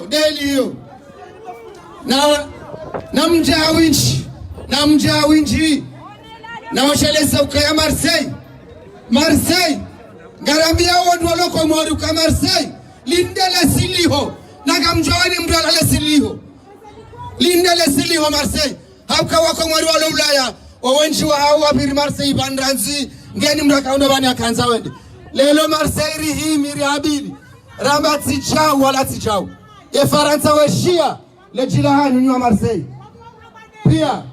delio na mja winchi na washalesa ukaya Marseille garambia wadu waloko mwari uka Marseille lindele siliho na gamjawani mdala siliho lindele siliho Marseille hauka wako mwari walo Ulaya wawenchi wa hawa biri Marseille bandranzi ngeni mdakaunda bani akanza wende lelo Marseille rihi miri habili ramba tichau wala tichau ye Faransa weshia lejila hanyu nywa Marseille pia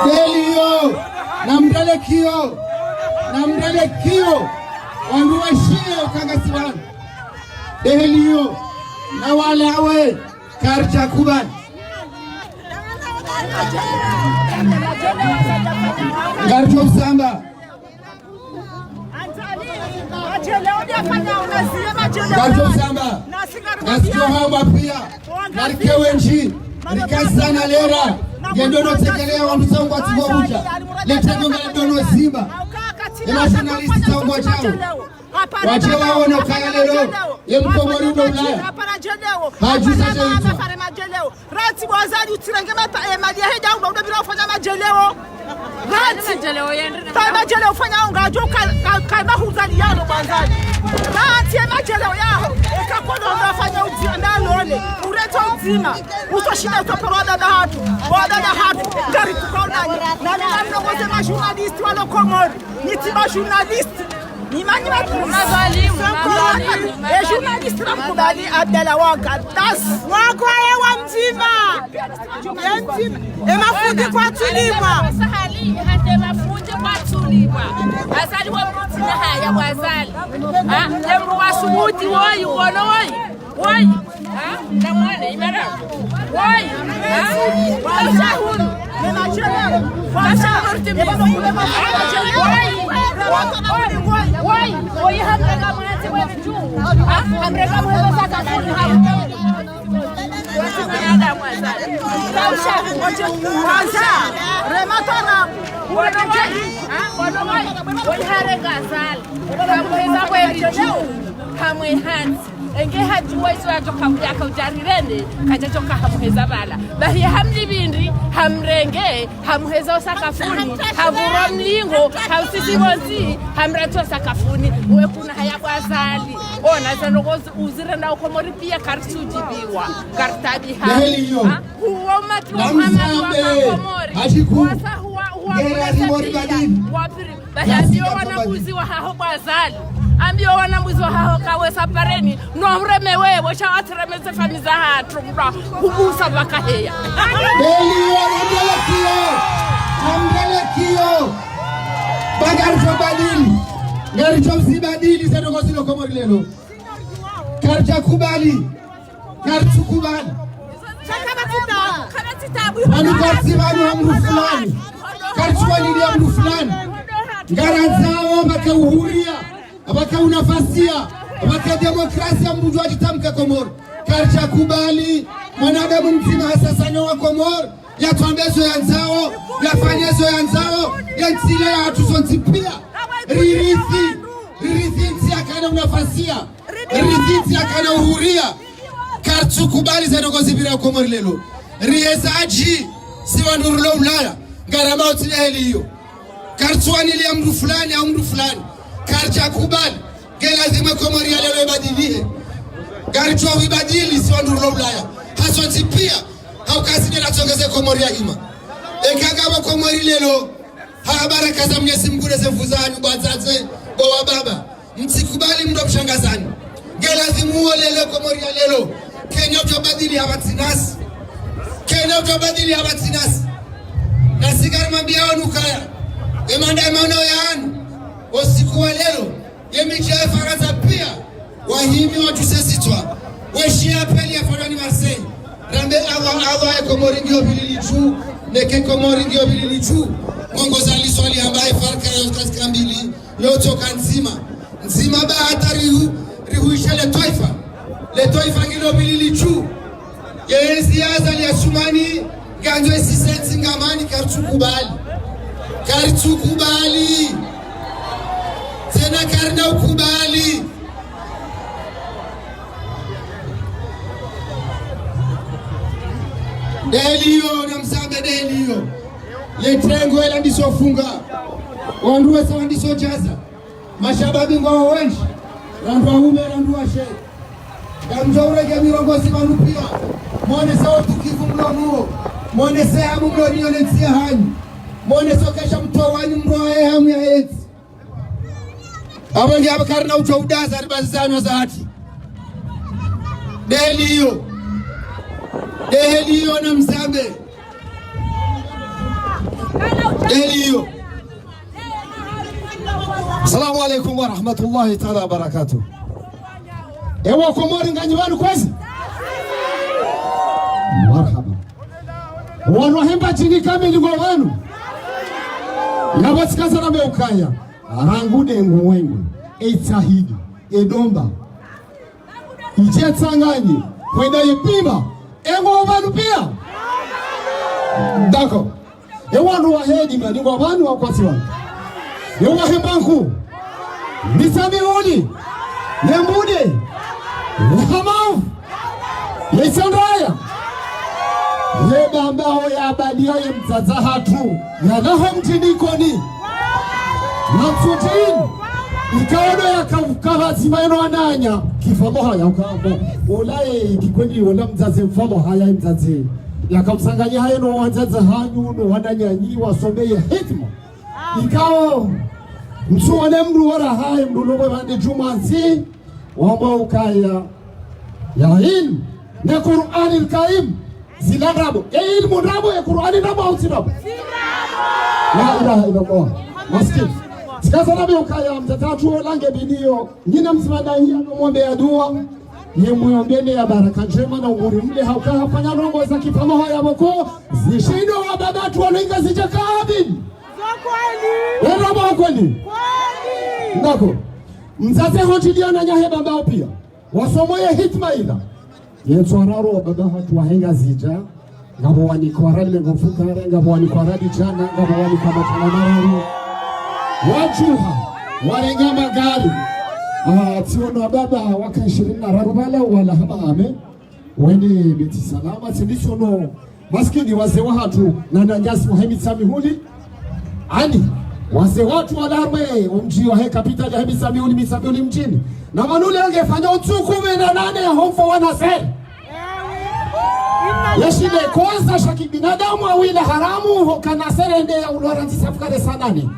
delio namdale kio wanduwashie ukangasiwana delio na walawe karja kubani Garjo Samba Nasio hamba pia Narikewenji Nikasana lera Yendono tekelea wandusangu atibobuja Letego ngalidono zimba Ema journalisti tangu jao Wachewa wana kaya lero Yemko morido Ulaya Hajusa jeito Rati wazali utirengema madia heda unga unabira ufanya majeleo Rati majeleo ufanya unga Ajoka kalma huzali yalo wazali Rati majeleo yaho Ekakono unafanya ujianda lole Ureto uzima Utoshina utoporo wadada hatu Gari tukaonani Nani namnogoze majournalisti walo komori Niti majournalisti Nimani mazalimu journaliste ramkubali Abdala waka das wakwaye wa mzima emafundi kwa tulima sahali hande mafundi kwa tulima azali wa mtina haya wazali lemru wasubuti woi woi namwane imara woi washahuru nemachele washahuru woi hamrega mwezi wetu hamrega mwezi sakafuni Ada mwazali kausha kwanza rematona woi harega azali kamweza wetu hamwe hanzi enge hati waisu atoka yaka ujarirende kajachoka hamuheza bala bahi hamli bindi hamrenge hamuheza osakafuni havura mlingo hausisi bonzi hamrato sakafuni uwe kuna haya kwazali ona zanogozi uzirenda ukomori pia kartujibiwa kartabi ha huwa matu Muhammad wa komori wasa huwa wapiri bahi ambio wanabuzi wa haho kwazali ambio wanabuzi wa haho kawe sapareni no mreme wewe chawatremeze famiza hatu mbra kubusa bakaheya Amdelekio Bagarjo badili Garjo zibadili Zedogozi lokomori lelo Karja kubali Karju kubali Anu kartibanu amru fulani Karju walili amru fulani Garanzao baka uhuria Baka unafasia Baka demokrasia mrujuaji tamka Komoro Karja kubali Mwanadamu mzima hasasanya wa Komoro Yatuambezo ya nzao Yafanyezo ya nzao Yansile ya hatuzonzi pia Ririthi nti akana unafasia Ririthi nti akana uhuria Kartu kubali Zedogozi bila Komori lelo Riezaji Siwa nurulo Ulaya Garama utile heli hiyo Kartu wanili ya mdu fulani au mdu fulani Karja kubali Gelazima Komori ya lelo ibadilie Garchwa wibadili Siwa nurulo Ulaya Hasonzi pia Haukasi nila tongeze Komori ya hima Ekagawa Komori lelo Habara kaza Mwenyezi Mungu nezefuzani Bazaze Bowa baba Mtikubali mdo mshangazani Gelazimu lelo Komori ya lelo Kenya utabadili habatinasi Nasigari mambia wanu kaya Emanda emano ya anu Osikuwa lelo Yemijae Faransa pia Wahimi watusesitwa Weshia peli ya Fadani Marseille Rambe awa ya Komori ndio bililichu Neke Komori ndio bililichu Mongo zali swali ambaye farka ya katika mbili Yotoka nzima ba hata rihuisha le toifa ngilo bililichu Yezi azali ya sumani Ganjwe sisensi ngamani kartukubali. Kartukubali. Tena karna ukubali. Delio na msambe delio. Letrengo ela ndisofunga. Wanduwe sawa ndisojaza. Mashababi ngao wenshi. Randu wahume randu washe. Gamjaurege mirongozi manupia. Mwone sawa tukivu mlomuo. Mwone sehamu mlonio lensia hanyu. Mwone sokesha mtowanyu mroe hamu ya eti. Awangi hapa karna uchaudaza ribazizano za hati. Delio. Delio na msambe. Delio. Assalamu alaikum wa rahmatullahi ta'ala wa barakatuh. Ewa Komori nganyibanu kwezi? Marhaba. Wanu hemba chini kamili kwa wanu. Ngabatikaza na meukaya. Arangude ngwengu. Eitahidi. Edomba. Ichetsanganyi. Kwenda yepima. Engo wanu pia. Dako. Ewanu wahedi mani kwa wanu wakwasi wanu. Ewa hembanku. Nisami huli. Nembude. Hamau. Yesandaya. Yeba ambao ya abadia ya mzaza hatu. Ya naho mtinikoni. Namsutin. Ikaono ya kavazima yano ananya. Kifamo haya ukabo. Olaye kikweni ola mzaze mfamo haya mzaze. Ya kamsanganya haya no wanzaza hanyu no wananyanyi wasomeye hikma. Ikao. Msuwane mdu wara haya mdu lobe bande jumansi. Wamba ukaya. Ya ilm. Ne Qur'anil Karim. Zilarabo. Ilmu rabo ya Qur'ani rabo au sirabo? La ilaha illallah. Maskin. Sikaza nabi ukaya mtatatu lange binio. Nina msimandani ya mwombe ya dua. Ye muyombene ya baraka njema na umuri mle hauka hafanya rongo za kipamo haya moko. Zishindo wa babatu walinga zijaka abin. Kweli. Rabo kweli. Kweli. Ndako. Mzaze honjiliana nyahe babao pia. Wasomoye hitma ila. Yesu araro baba hatu wahenga zija. Ngabo wani kwa rali ngofukare. Ngabo wani kwa rali jana. Ngabo wani kwa matana mararu. Wajuha. Warenga magari. Tiono baba waka 20 rarubala wala hama ame. Wende beti salama. Tilisono maskini wase wahatu. Nana njasi wahemi sami huli. Ani. Wase watu wadarme umji wa heka pita ya hemi misamiuli mjini. Na manule angefanya utuku 18 ya homfo wanaseri. Yeshile kwanza shaki binadamu awile haramu hokana sere nde ya ulora tisafukare sanani.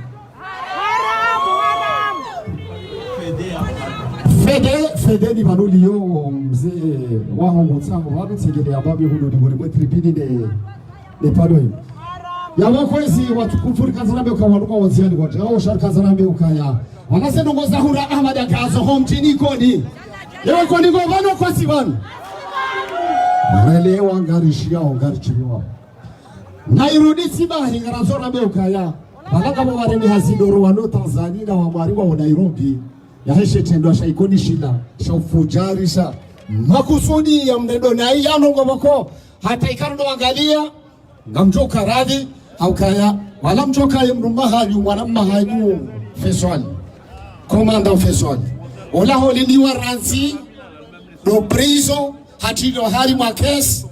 Fede ni manuli yo mze waho mutsango wadu tegele ya babi hulu digori mwetripini de padoi. Ya wakwezi watukufuri kazarambe ukawaruka waziani kwa jao shari kazarambe ukaya. Wanase nungo zahura Ahmad ya kazo homchini koni. Yewe koni govano kwa sivani. Marelewa ngarishia o ngarichiwa. Nairudi sibahi ngarazora be ukaya. Balaka mwaremi hazidoro wano Tanzania na wamwariwa wa Nairobi. Ya heshe tendo shaikoni shila. Shaufujarisha. Makusudi ya mnendo na iya nungo wako. Hata ikarundo wangalia. Ngamjoka radhi. Haukaya. Wala mjoka ya mnumahanyu. Wana mmahanyu. Feswali. Komanda Feswali. Ola holiliwa ranzi. Do prizo. Hatilo hali mwakesi.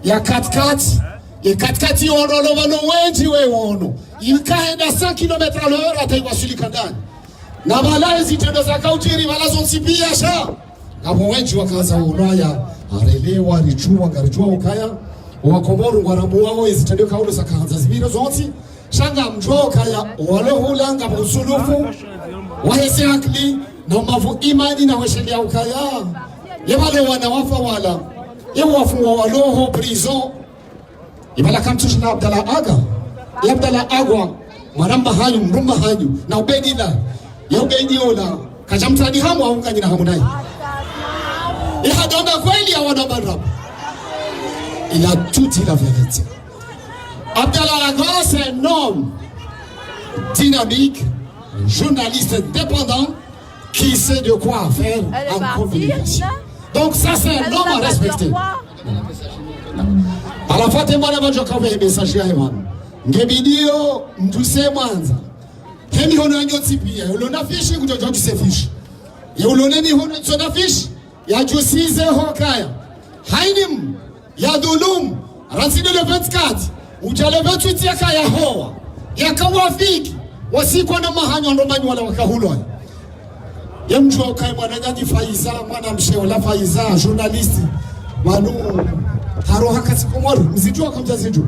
Ya katkati. Ya katkati ono wano wenji we ono. Ilikaenda 100 km l'heure hata iwasulika ndani. Na malaye zitendo za kautiri walazo nsipia sha. Ngabo wenji wakaza unaya. Arelewa richuwa ngarichuwa ukaya. Wakomoru warabu wao zitendo kaulo za kaanza zibiro zonti. Shanga mjua ukaya. Walohu ngabo usulufu. Wahesi akli. Na umavu imani na weshelia ukaya. Yewale wanawafa wala. Yewafu waloho prison. Ibala kamtushu na Abdallah Aga. Abdallah Agwa. Maramba hanyu, mrumba hanyu. Na ubedila. Ya ubediola. Kajamtani hamu haunga njina hamu nai. Ihadonga kweli ya wana barab. Il a tout dit la vérité. Abdallah Aga, c'est un homme dynamique, journaliste indépendant, qui sait de quoi faire en communication. Donc ça c'est un homme à respecter. alafate mwana majo kawe message ya hemano ngebidio mtuse mwanza hemi hono nyotsi pia ulona fishi kujojo fish ya ulona mi hono tsona fish ya jusize hokaya hainim ya dhulum raside le 24 ujale 28 ya kaya hoa ya kawafiki wasiko na mahanyo ndomani wala wakahulwa ya mjua kai mwana nyanyi Faiza mwana msheo la Faiza journalist manu haro hakati komoro mzijua kamja zijua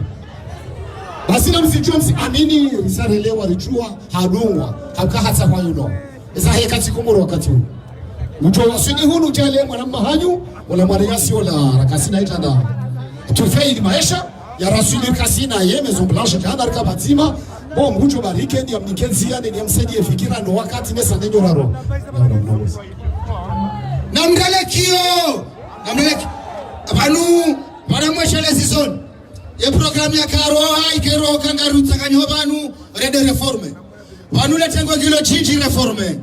basi na mzijua amini risarelewa rijua hadungwa haka hata kwa yuno eza hekati komoro wakati huu mjua wasini hunu jale mwana mahanyo wala mwana yasi wala rakasina itanda tufei maisha ya rasuli kasina ye maison blanche kana rikabatima bon mgucho barike ndi amnikenzia ndi amsaidie fikira ndo wakati nesa ndio raro namdalekio abantu baramweshele season ye program ya karo ikero kangaru tsakanyo banu rede reforme banu letengo kilo chichi reforme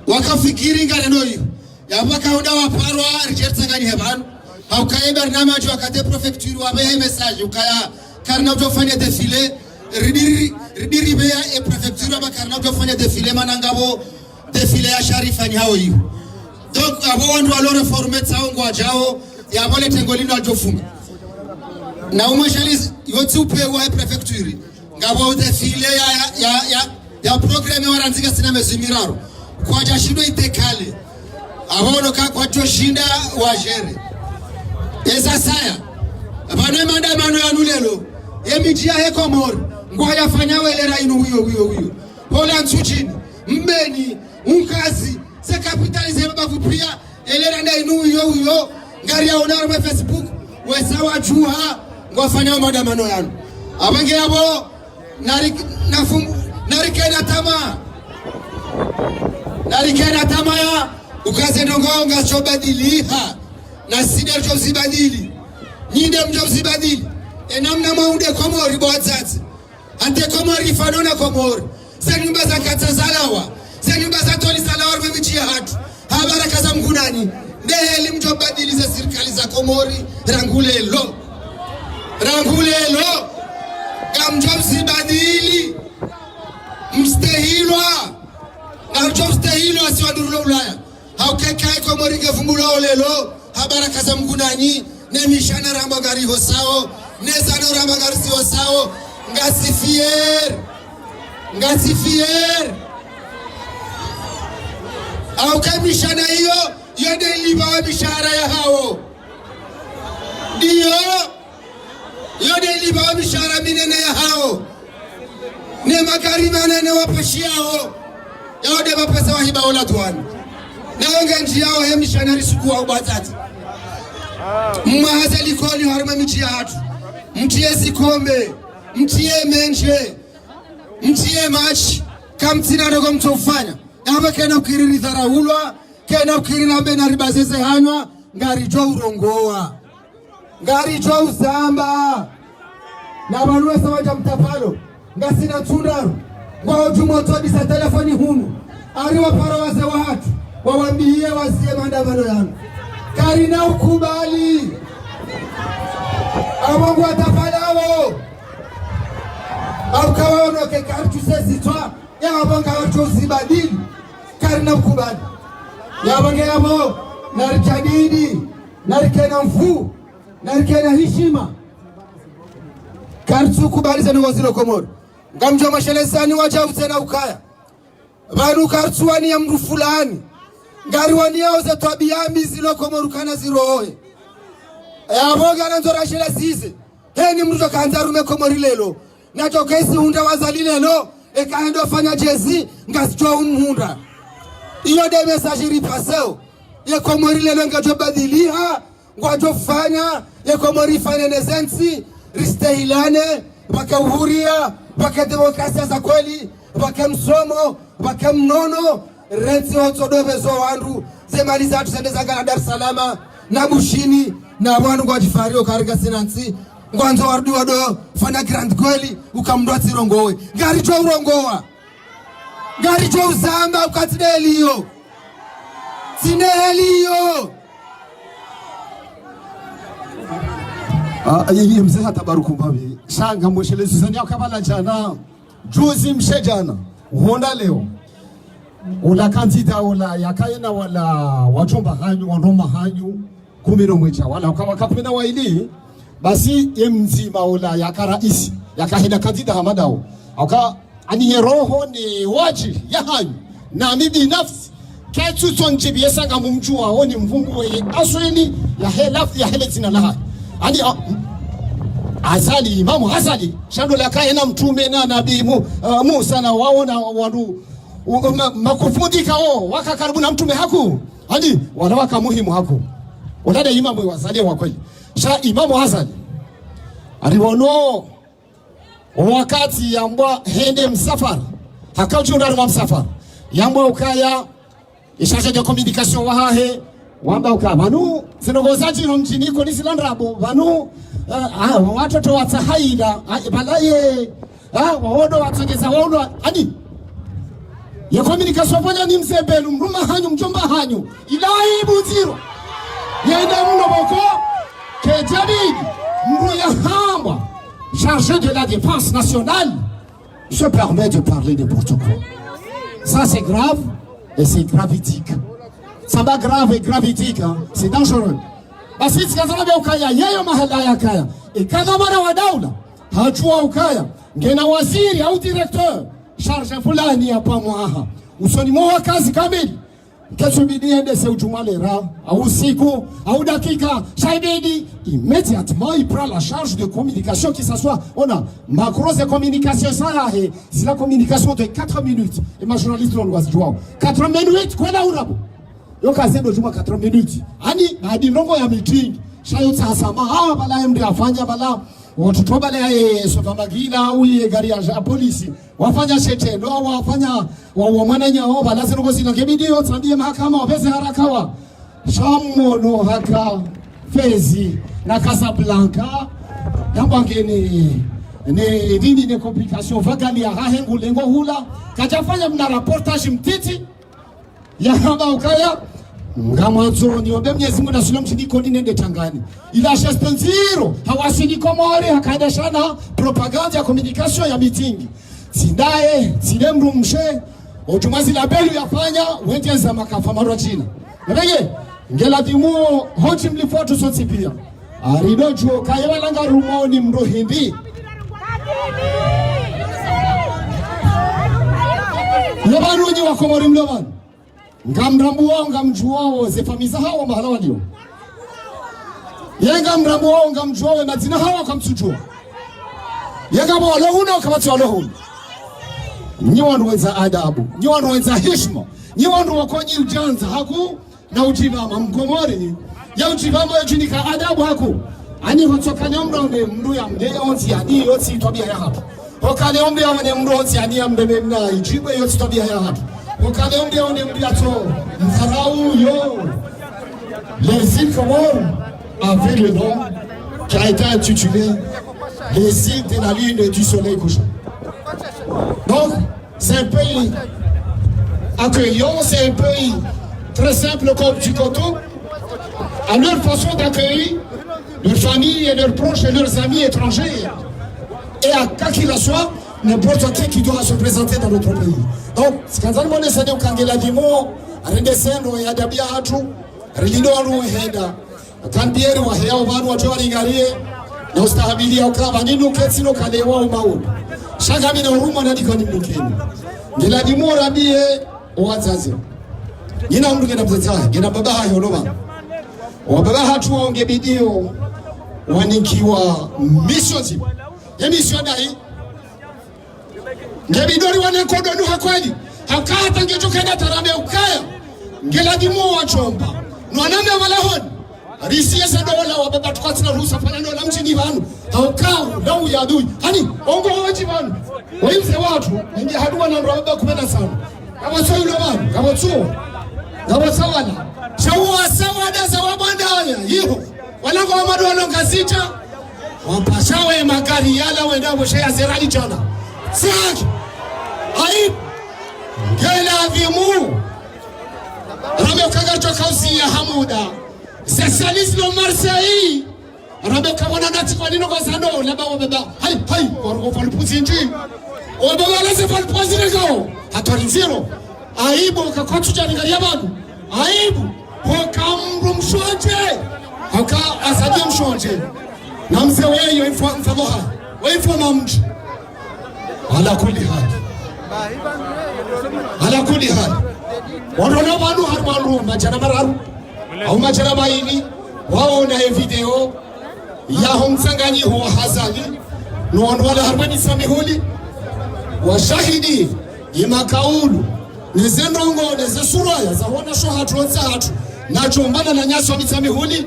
wakafikiri ngareno hiyo yabaka honda waparwa richertsanganye banu haukaye barnamaj wakate prefecture wabe message ukaya karna utofanya défilé ridiri beya e prefecture abakarna utofanya défilé manangabo défilé ya Sharifa ni hao hiyo donc abo wandu walo reforme tsaongo ajao yabole tengolino aljofunga na umashaliz yote upewa e prefecture ngabo défilé ya programme waranzika sina mezimiraro kwa jashindo itekale abono kwa joshinda wajere esa saya bana maandamano ya nulelo yemijia heko mori ngoya fanya welera inu huyo hola nsuchini mbeni unkazi se capitalize babu pia elera nda inu huyo ngari ya onaro me Facebook wesa wajua ngofanya maandamano yanu abange yabo narikena tama ya ukaze ndongonga chobadiliha na sida chozibadili nyinde mjozibadili enamna maude komori boatsatsi ante komori fanona komori senyumba za katsazalawa senyumba za toli salawar memichia hatu habaraka za mkunani ndeheli mjobadili za serikali za komori rangulelo kamjozibadili mstehilwa na mjostehilwa siwadurulo ulaya haukekai komori gefumbula olelo habaraka za mkunani ne mishana ramba gari hosao ne zano ramba gari si hosao ngasifier au kamishana hiyo yode liba mishara ya hao ndio yode liba mishara minene ya hao ne magari manene wapashiao yode mapesa wahiba ola tuani na onge njiao he mishana risuku wa ubatati mwahaza likoni haruma mchia hatu mchie sikombe mchie menje mchie machi kamtina dogo mtofanya hapa kena ukiriri tharaulwa kena ukiriri nambe na ribazeze hanywa ngari jwa urongoa ngari jwa uzamba na wanuwe sawaja mtapalo ngasina tundaru kwa ujumu otobisa telefoni hunu ariwa para waze wa hatu wawambiye wazie maandamano yangu karina ukubali awangu watapalawo au kawa onoke kartu sesi toa ya wabanga watu uzibadili karina ukubali ya wabanga yabo narikadidi narikena mfu narikena hishima kartu ukubali zanu wazilo komoro ngamjo mashelesani wacha utena ukaya banu kartu wani ya mru fulani ngari wani yao za tabiambi zilo komoru kana zirohe aboga na nzora shela sise heni mrujo kanzarume komori lelo nacho kesi hunda wazali lelo ekaendo fanya jezi ngasijwa unhunda iyo de message ripaseo ye komori lelo ngajo badiliha ngajo fanya ye komori fanya nezensi ristehilane baka uhuria baka demokrasia za kweli baka msomo baka mnono renzi hotodobezo wandu zemali zatu sendeza na Dar es Salaam na Bushini na wanu kwa jifario karika sinansi ngwanzo wardu wado fanya grand kweli ukamdwa tsirongowe ngari cho urongowa ngari cho uzamba ukatideli hiyo sineli hiyo Yeye mzee hatabaruku mbavi. Shanga mweshele Suzania kabala jana. Juzi mshe jana. Honda leo. Ola kandida ola yakayena wala wachomba hanyu wandoma hanyu kumino mwecha wala ukawaka kumina waili basi mzima ola yakaraisi yakahina kandida hamadao auka aniye roho ni waji ya hanyu na mibi nafsi ketu tonjibi yesanga mumjua oni mvungu we aswini ya hele zina laha ani Azali, Imamu Azali shando lakayena mtume na nabii Musa na waona wandu makufundika waka karibu na mtume haku hadi wanawaka muhimu haku wadada Imamu Azali wa kweli sha Imamu Azali aliwono wakati yambwa hende msafara hakauchunda wa msafara yambwa ukaya ishaje de communication wahahe wamba ukabanu sinogozaji no mjini ko nisilandrabo banu watoto watahaida balaye waodo watongeza waodo hadi ya communication fanya ni mzebelu mruma hanyu mjomba hanyu ilahi buziro yenda mno boko kejabidi mru ya hamba chargé de la défense nationale se permet de parler n'importe quoi. Ça c'est grave et c'est gravitique. Ça va grave et gravitique, hein? C'est dangereux. Basi sikazana bia ukaya yeyo mahala ya kaya ikana mara wa daula hajua ukaya ngena waziri au directeur charge fulani hapa mwaha usoni mwa kazi kamili kesho bidii ende se ujumalera au siku au dakika shaibidi immédiatement il prend la charge de communication qui s'assoit on a macro de communication ça c'est la communication de 4 minutes et ma journaliste on doit se jouer 4 minutes kwenda urabo yokaze ndo juma 4 minutes ani hadi ndongo ya meeting shayo tsasama bala mdi afanya bala watoto bala sofa magila au gari ya polisi wafanya shetendo au wafanya wa mwananya au bala zero zina kebidio tsambie mahakama wapeze harakawa shamono haka Fezi na Casablanca yamba ngeni ne dini ne complication vagali ya hahengu lengo hula kajafanya mna reportage mtiti ya hamba ukaya ngamwanzo niombe Mwenyezi Mungu nasilo mshidiko nende Tangani ila shespenziro hawasili komore hakaenda shana propaganda ya communication ya mitingi sindae silemru mshe ojumazi la belu yafanya wende za makafa marwa china nabege ngela dimuo hoti mlifuatu soti pia arido juo kaya walanga rumoni mro hindi Lobanunyi wa komori mloban ngamrambu wao ngamjuao ze famisa hawa mahala walio yenga mrambu wao ngamjuao na zina hawa kamsujua yenga walo huna kamati walo huna nyi wandu wenza adabu nyi wandu wenza heshima nyi wandu wakonyi ujanza haku na ujibama mkomori ya ujibama yajunika adabu haku ani hotokane omronde mndu ya mdeya onti ya ni yoti itobia ya hapu hokane ombe ya mne mndu onti ya ni ya mbebe mna ijibwe yoti itobia ya hapu hokane ombe ya mne mndu ya to mfarau yo les îles Comores avaient le nom qui a été intitulé les îles de la lune et du soleil couchant. Donc c'est un pays accueillant, c'est un pays très simple comme du coton. À leur façon d'accueillir leurs familles et leurs proches et leurs amis étrangers. Et à quoi qu'il en soit, n'importe qui doit se présenter dans notre pays. Donc, ce qu'on a demandé, c'est de Kangela Dimo, Rendesendo et Adabia Hatu, Relindo Heda, Kambieri wa Hea Obanu wa Joari Garie, Nostabilia Okava, Nino Ketsino Kalewa Omau. Shagami na Uruma na Dikani Mukeni. Ngela Dimo Rabie Oazazi. Nina mdu gena mzata, gena babaha yoloma. Wababa hatu waonge bidio wanikiwa mission ya mission dai ngebidori wanekodonu hakweli hakata ngejokenda tarame ukaya ngeladimu wachomba nwaname walahon risiye sadola wababa tukatsina rusa fanano la mchini banu haukau lau ya adui hani ongo waji banu waimse watu nge haduwa na wababa kumena sana kama so yulo banu kama so kama sawala shawa sawada sawa bandaya hiyo wanango wa madu wanonga sita wapashawe magari yala wenda mwishe zerali chana saki haib gela vimu rame ukaga choka usi ya hamuda c'est salis lo Marseille Rebeka wana nati kwa nino kwa sando leba wabeba hai wargo falpuzi nji wabeba lese falpuzi nego hatori nziro aibu kakotu jani galia badu aibu wakamru mshonje waka asadia mshonje na mse weyo mfamoha weyo na mji ala kuli hali wadona badu harmaru majana mararu au majana maini wao na video ya homsanganyi huwa hazali nuonwala harmani samihuli wa shahidi ima kaulu nezendongo nezesuraya za wana shohatu wanza hatu na chombana na nyaso wa misamihuli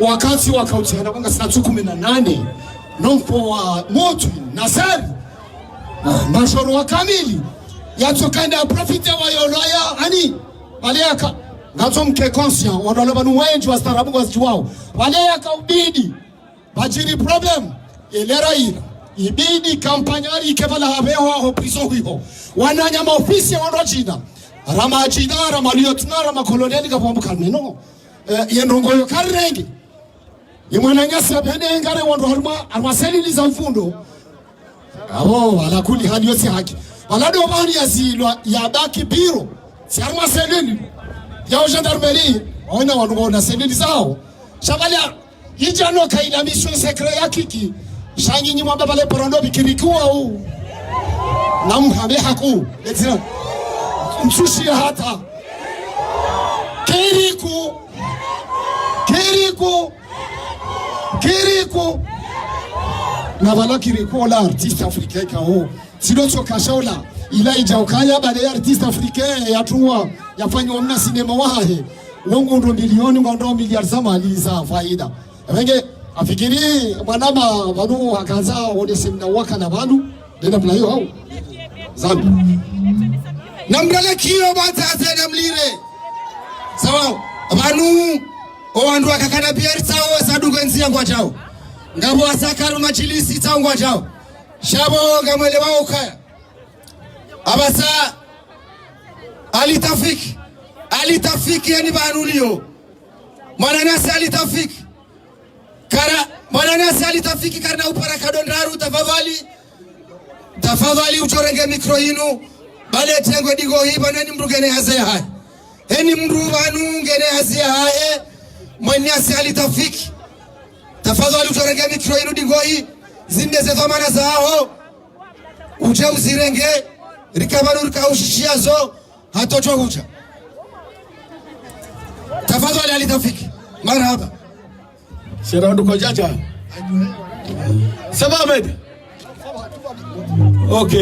wakati wakautiana kwanga sanatu 18 nompo wa motu nasari mashoro wa kamili yatokanda profite wa yolaya hani waleaka ngato mke conscient wadole banu wenji wa starabu wa ziwao waleaka ubidi bajiri problem elera ila ibidi kampanyari ikebala habewa ho prison hiyo wananya maofisi wa China rama China rama lieutenant rama colonel kapombuka neno yendongo yo karenge yimwana nyasa bene ngare wando haruma armaseli za mfundo abo ala kuli hali yote haki walado bani yazilwa ya baki biro si armaseli ya gendarmerie ona wando na sendeli zao shabalia Ijano kaila mission secret ya kiki shanyi nyuma bale porondo bikirikuwa huu na mhabe haku etina msushi hata kiriku na vala kiriku la artiste africain kao sino choka shaula ila ijaukanya bale artiste africain ya tuwa yafanywa mna sinema wahe longo ndo milioni ngondo miliardi za mali za faida Wenge afikiri wanama wanu wakaza wone semina waka na wanu nenda mla hiyo hao zambi nambrale kiyo bata na mlire sawa wanu owandu wakakana biari sawa sadugo nzia ngwa chao ngabo asakaru machilisi tao ngwa chao shabo ngamwele wao kaya abasa alitafiki yani banulio mwananasi alitafiki Kara mwananasi alitafiki karna upara kadondaru tafadhali uchorenge mikro yinu bale tengo digo hii banani mrugene hazaya hai heni mrubanu ngene hazaya hai mwananasi alitafiki tafadhali uchorenge mikro yinu digo hii zinde ze dhamana zao uje uzirenge rikabanu rikaushishia zo hatocho huja tafadhali alitafiki marhaba Sirando kwa jaja. Ça va Ahmed? Ok.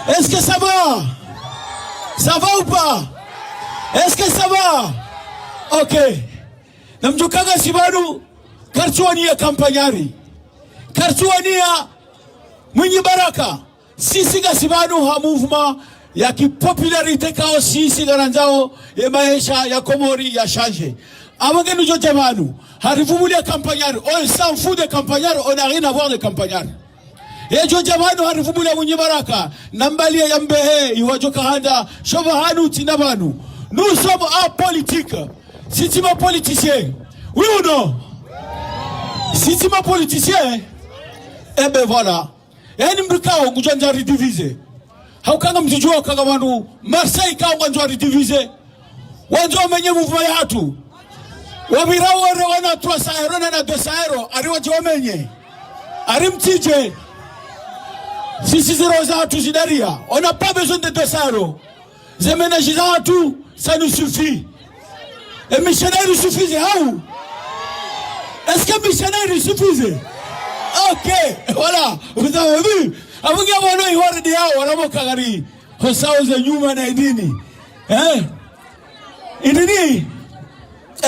Est-ce que ça va? Ça va ou pas? Est-ce que ça va? Ok. Namjukaga Sibanu karchuania kampanyari. Karchuania Mwinyi Baraka. Sisi ga Sibanu ha movement ya kipopularite kao sisi garanzao ya maisha ya Komori ya change. Amagenu jo jamanu, harifumuli ya kampanyari, on s'en fout de campagnard, on n'a rien à voir de campagnard. Et jo jamanu harifumuli ya Mwinyi Baraka, nambali ya Mbehe, iwajo kahanda, shobahanu tinabanu. Nous sommes en politique. Si tu m'as politicien, oui ou non? Si tu m'as politicien, eh ben voilà. Et ni mbrikao ngujanjari divisé. Haukanga mjijua kanga wanu Marseille kao wanjwari divize wanjwa menye muvuma ya hatu wabirawo ere wana 3 euro na 2 euro ariwa jiwamenye arimtije sisi zero za hatu zidaria on n'a pas besoin de 2 euros ze ménages za hatu ça nous suffit et missionnaire suffisent how est-ce que missionnaire suffisent ok voilà vous avez vu Abugia wano iwari diao wanamoka gari hosauze nyuma na idini idini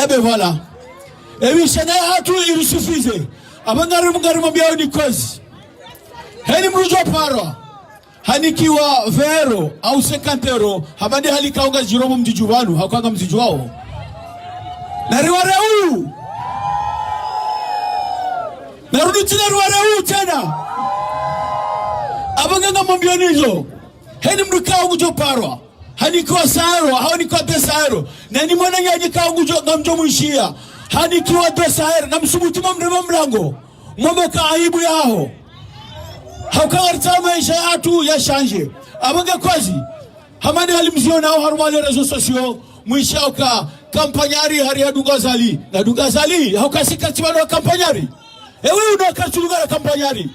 ebe voilà ebi shana hatu irisufize abangari mungari mbiao ni kozi heni mrujo paro hanikiwa vero au 50 euro habandi halikaunga jiromo mjijubanu hakuanga mjijuwao nariware huu narudi tina riware huu tena abanganga mambianizo heni mrikao ngujo parwa hanikiwa saero, hanikiwa desaero. Na ni mwana nyanyi kaungu ngamjo mwishia. Hanikiwa desaero, na msubutima mrema mlango. Mwame ka aibu yao. Haukangarita maisha yatu ya shanje. Abanga kwazi. Hamani halimziona au harumali rezo sosio. Mwishia uka kampanyari hari ya Dungazali. Na Dungazali, haukasika chimano wa kampanyari. Ewe unakachuluga na kampanyari.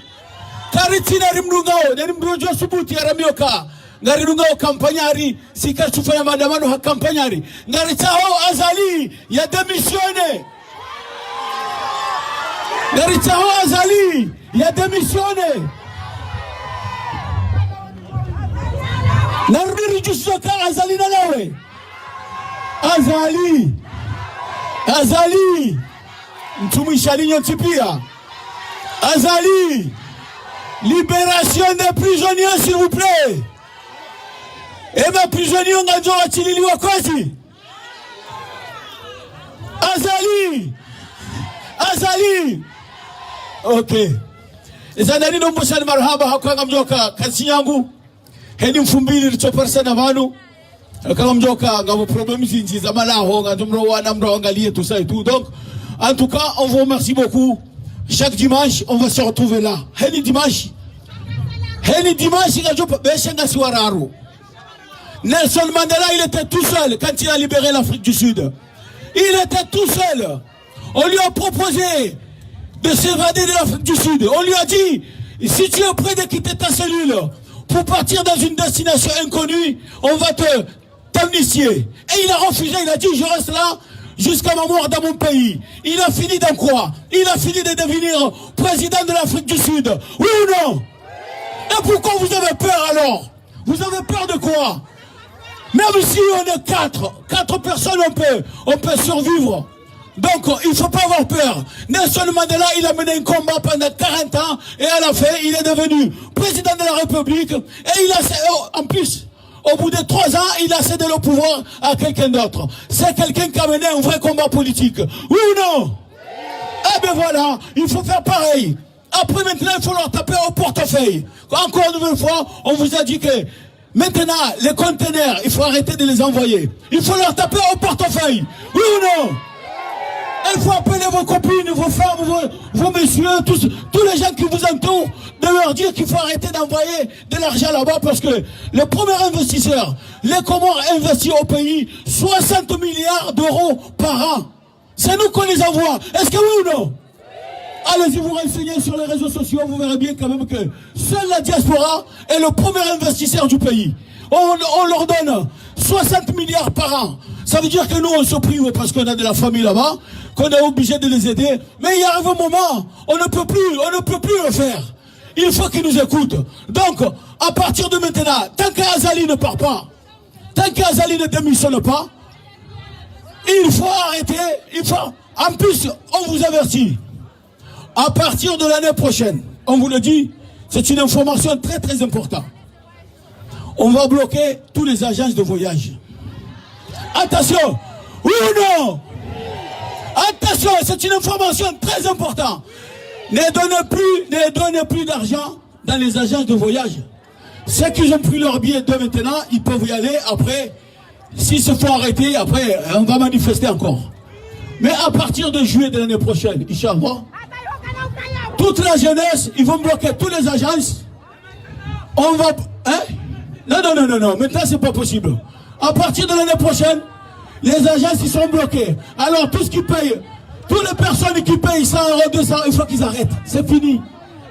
Karitina rimdungao, nani mbrojwa subuti ya ramioka. Ngari dungao kampanyari, sika chufanya maandamano ha kampanyari. Ngari chao azali ya demisione. Ngari chao azali ya demisione. Narudiri jusoka azali na lawe. Azali. Azali. Mtumisha linyo tipia. Azali. Libération des prisonniers, s'il vous plaît. Et ma prisonnier, on a dit à Tilili Wakwasi. Azali. Azali. Ok. Zanani no mboshani marhaba hakanga mjoka kansinyangu. Heni mfumbili lichopersa na vanu. Hakanga mjoka ngabo problème zinji za malaho ngamro wana mro angalie tout ça et tout. Donc en tout cas, on vous remercie beaucoup. Chaque dimanche, on va se retrouver là. Heni dimanche, Nelson Mandela, il était tout seul quand il a libéré l'Afrique du Sud. Il était tout seul. On lui a proposé de s'évader de l'Afrique du Sud. On lui a dit, si tu es prêt de quitter ta cellule pour partir dans une destination inconnue, on va t'amnistier. Et il a refusé, il a dit, je reste là jusqu'à ma mort dans mon pays. Il a fini d'en quoi? Il a fini de devenir président de l'Afrique du Sud. Oui ou non? Et pourquoi vous avez peur alors? Vous avez peur de quoi? Même si on est quatre personnes, on peut survivre. Donc, il ne faut pas avoir peur. Nelson Mandela, il a mené un combat pendant 40 ans et à la fin, il est devenu président de la République. Et il a, en plus, au bout de 3 ans, il a cédé le pouvoir à quelqu'un d'autre. C'est quelqu'un qui a mené un vrai combat politique. Oui ou non? Eh bien voilà, il faut faire pareil. Après maintenant, il faut leur taper au portefeuille. Encore une nouvelle fois, on vous a dit que maintenant, les conteneurs, il faut arrêter de les envoyer. Il faut leur taper au portefeuille. Oui ou non? Il faut appeler vos copines, vos femmes, vos messieurs, tous les gens qui vous entourent, de leur dire qu'il faut arrêter d'envoyer de l'argent là-bas parce que le premier investisseur, les Comores investissent au pays 60 milliards d'euros par an. C'est nous qu'on les envoie. Est-ce que oui ou non? Allez-y vous renseigner sur les réseaux sociaux, vous verrez bien quand même que seule la diaspora est le premier investisseur du pays. On leur donne 60 milliards par an. Ça veut dire que nous on se prive parce qu'on a de la famille là-bas, qu'on est obligé de les aider. Mais il y arrive un moment, on ne peut plus le faire. Il faut qu'ils nous écoutent. Donc, à partir de maintenant, tant qu'Azali ne part pas, tant qu'Azali ne démissionne pas, il faut arrêter, en plus, on vous avertit. À partir de l'année prochaine, on vous le dit, c'est une information très très importante. On va bloquer tous les agences de voyage. Attention, oui ou non? Attention, c'est une information très importante. Ne donnez plus d'argent dans les agences de voyage. Ceux qui ont pris leur billet de maintenant, ils peuvent y aller. Après, s'ils se font arrêter, après, on va manifester encore. Mais à partir de juillet de l'année prochaine, Inch'Allah, toute la jeunesse, ils vont bloquer toutes les agences. On va... Hein? Non. Maintenant, c'est pas possible. À partir de l'année prochaine, les agences, ils sont bloqués. Alors, tout ce qui paye, toutes les personnes qui payent 100 €, 200, il faut qu'ils arrêtent. C'est fini.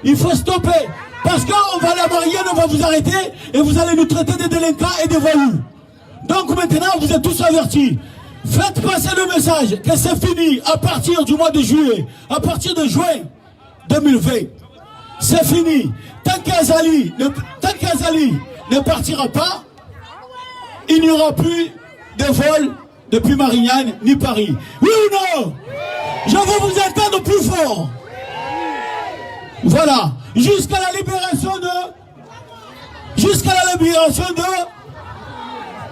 Il faut stopper. Parce qu'on va la marier, on va vous arrêter et vous allez nous traiter de délinquants et de voyous. Donc maintenant, vous êtes tous avertis. Faites passer le message que c'est fini à partir du mois de juillet, à partir de juin 2020. C'est fini. Tant qu'Azali ne partira pas, il n'y aura plus de vol depuis Marignane ni Paris. Oui ou non? Je veux vous entendre plus fort. Voilà. Jusqu'à la libération de...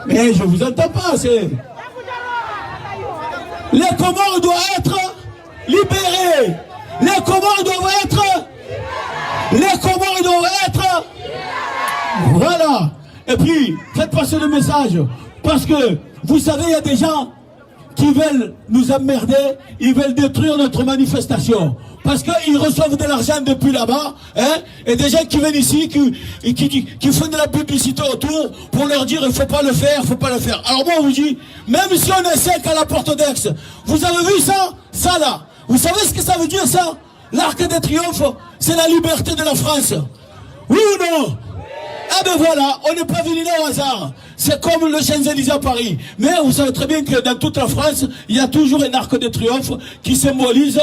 Mais je vous entends pas, c'est... Les Comores doivent être libérés. Les Comores doivent être... Voilà. Et puis, faites passer le message. Parce que, vous savez, il y a des gens qui veulent nous emmerder, ils veulent détruire notre manifestation. Parce qu'ils reçoivent de l'argent depuis là-bas, hein, et des gens qui viennent ici, qui font de la publicité autour pour leur dire il faut pas le faire, il faut pas le faire. Alors moi, on vous dit, même si on est 5 à la porte d'Aix, vous avez vu ça? Ça là. Vous savez ce que ça veut dire ça? L'Arc de Triomphe, c'est la liberté de la France. Oui ou non? Ah ben voilà, on n'est pas venu là au hasard. C'est comme le Champs-Élysées à Paris. Mais vous savez très bien que dans toute la France, il y a toujours un arc de triomphe qui symbolise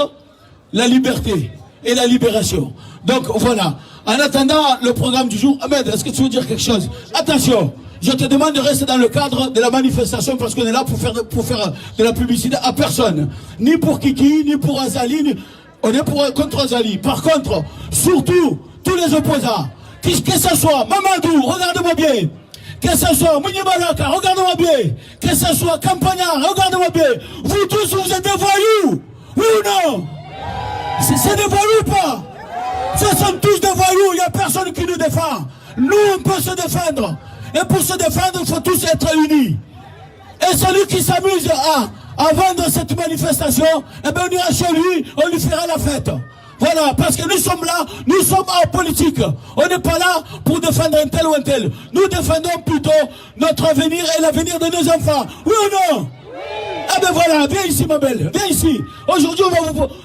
la liberté et la libération. Donc voilà. En attendant le programme du jour, Ahmed, est-ce que tu veux dire quelque chose? Attention, je te demande de rester dans le cadre de la manifestation parce qu'on est là pour faire de la publicité à personne. Ni pour Kiki, ni pour Azali, on est contre Azali. Par contre, surtout, tous les opposants, que ce soit Mamadou, regarde-moi bien. Que ce soit Mouni Malaka, regarde-moi bien. Que ce soit Campagnard, regarde-moi bien. Vous tous, vous êtes des voyous. Oui ou non? C'est des voyous ou pas? Ce sont tous des voyous, il n'y a personne qui nous défend. Nous, on peut se défendre. Et pour se défendre, il faut tous être unis. Et celui qui s'amuse à vendre cette manifestation, eh bien on ira chez lui, on lui fera la fête. Voilà, parce que nous sommes là, nous sommes en politique. On n'est pas là pour défendre un tel ou un tel. Nous défendons plutôt notre avenir et l'avenir de nos enfants. Oui ou non? Oui. Ah ben voilà, viens ici ma belle, viens ici. Aujourd'hui,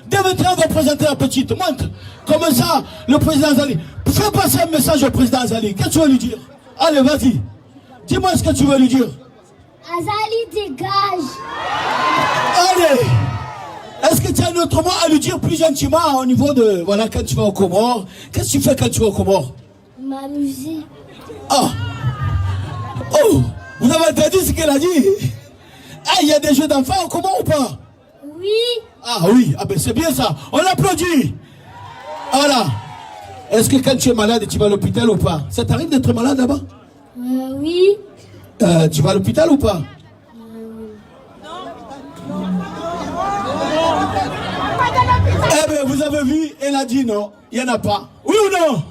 dès maintenant, on va présenter la petite. Montre. Comme ça, le président Azali. Fais passer un message au président Azali. Qu'est-ce que tu veux lui dire? Allez, vas-y. Dis-moi ce que tu veux lui dire. Azali, dégage. Allez. Est-ce que tu as un autre mot à lui dire plus gentiment au niveau de... Voilà, quand tu vas au Comores, qu'est-ce que tu fais quand tu vas au Comores? M'amuser. Ah. Oh, vous avez entendu ce qu'elle a dit? Ah, il y a des jeux d'enfants au Comores ou pas? Oui. Ah oui, ah ben c'est bien ça. On applaudit. Voilà. Est-ce que quand tu es malade, tu vas à l'hôpital ou pas? Ça t'arrive d'être malade là-bas? Oui. Tu vas à l'hôpital ou pas? Eh bien, vous avez vu, elle a dit non, il n'y en a pas. Oui ou non?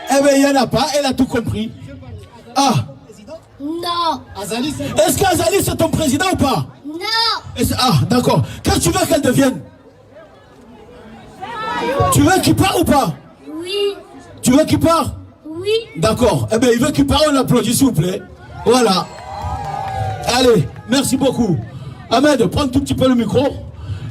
Eh bien, il n'y en a pas, elle a tout compris. Ah. Non. Est-ce qu'Azali, c'est ton président ou pas? Non. Ah, d'accord. Qu'est-ce que tu veux qu'elle devienne? Tu veux qu'il part ou pas? Oui. Tu veux qu'il part? Oui. D'accord. Eh bien, il veut qu'il part, on l'applaudit, s'il vous plaît. Voilà. Allez, merci beaucoup. Ahmed, prends tout petit peu le micro.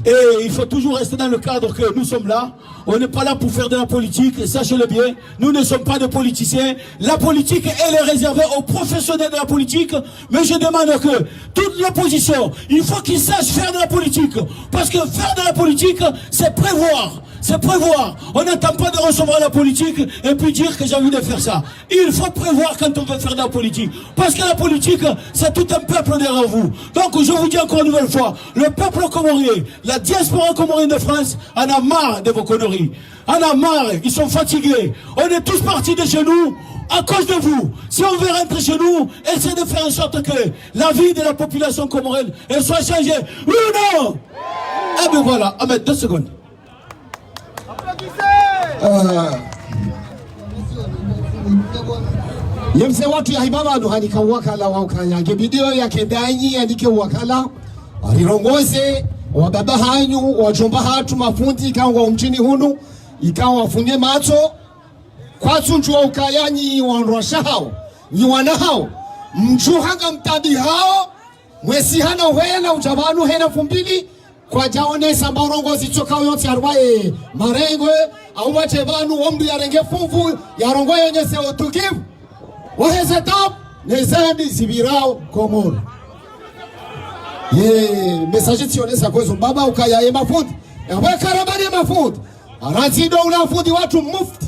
Et il faut toujours rester dans le cadre que nous sommes là. On n'est pas là pour faire de la politique, sachez-le bien. Nous ne sommes pas des politiciens. La politique, elle est réservée aux professionnels de la politique. Mais je demande que toute l'opposition, il faut qu'ils sachent faire de la politique. Parce que faire de la politique, c'est prévoir. C'est prévoir. On n'attend pas de recevoir la politique et puis dire que j'ai envie de faire ça. Il faut prévoir quand on veut faire de la politique. Parce que la politique, c'est tout un peuple derrière vous. Donc je vous dis encore une nouvelle fois, le peuple comorien, la diaspora comorienne de France, en a marre de vos conneries. En a marre, ils sont fatigués. On est tous partis de chez nous à cause de vous. Si on veut rentrer chez nous, essayez de faire en sorte que la vie de la population comorienne elle soit changée. Oui ou non? Eh bien voilà, Ahmed, 2 secondes. Yemse watu ya hibaba duhanika wakala wa ukanyange video yake danyi andike wakala alirongoze wababa hanyu wajomba hatu mafundi ikawa mchini hunu ikawa wafunye macho kwa tunjua ukayanyi wanrosha hao ni wanahao mchuhanga mtabi hao mwesi hana uhena ujabanu hena fumbili kwa jaone samba urongozi chokao yote arwaye marengwe au wache vanu omdu ya renge fufu ya rongoye yonyese otukivu waheze top nezandi zibirao Komoro ye message tionesa kwezo baba ukaya ye mafundi yawe karabani ye mafundi aranzi do unafundi watu mufti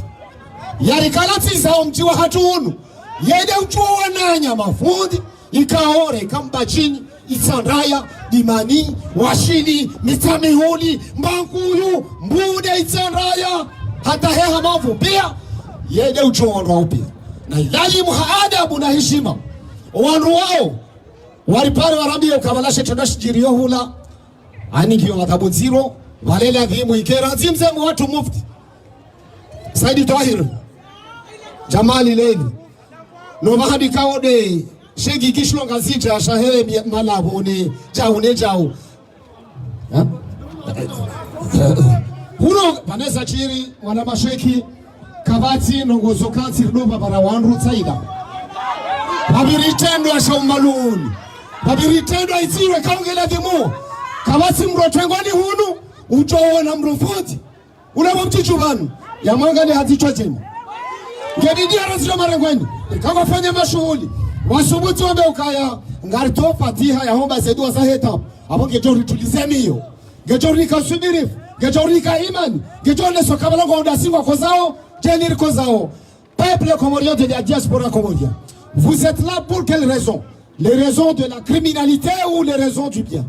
yari kalati za mji wa hatunu yede uchuwa wananya mafundi ikaore kamba chini Itsandaya, Dimani, Washini, Mitamihuni, Mbankuyu, Mbude Itsandaya, hata heha mafu pia, yede uchuwa upia. Na ilali muhaadabu na heshima. Wanu wao, waripare warambia ukawalashe chodashi jiriyo hula, aniki watabu ziro, walele adhimu ikera, zimzemu watu mufti. Saidi Tahir, Jamali Leni, no bahadi kaode shegi kishonga zita shahere malabo ni jao huno Vanessa Chiri wana masheki kabati nongozo kansi ruba barawanru tsaida babiritendo ashomaluni babiritendo iziwe kaongela demo kabati mrotengwani hunu utoona mrofoti unabo mtichubanu ya mwanga ni hatichwa tena ngedidia razilo marengweni kakafanya mashughuli wasubuti wambe ukaya ngarito fatiha ya homba zedu za heta abo ngejori tulizemiyo ngejori kasubirifu ngejori ka imani ngejori sokabala kwa ndasingwa kozao jenir kozao peuple comorien de la diaspora comorienne. Vous êtes là pour quelles raisons? Les raisons de la criminalité ou les raisons du bien?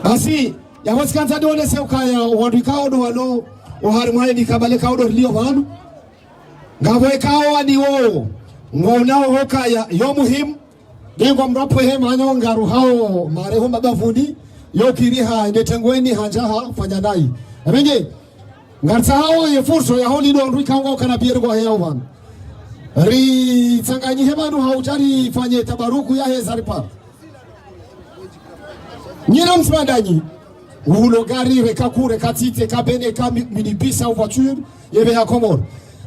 Basi ya wasikanta dole se ukaya wandikao do walo oharimwaye nikabale kaudo lio wanu ngabwe kawa ni wo ngonao hokaya yo muhimu dengo mrapo hema nyongaru hao mareho mabavuni yo kiriha ndetengweni hanjaha fanya nai abenge ngarta hao ye furso ya holi do rikangwa kana biergo hao wan ri tsanganyi hebanu haujari fanye tabaruku ya hezari pa nyina msmandanyi ulo gari rekakure katite kabene ka minibisa ou voiture yebe ya Komoro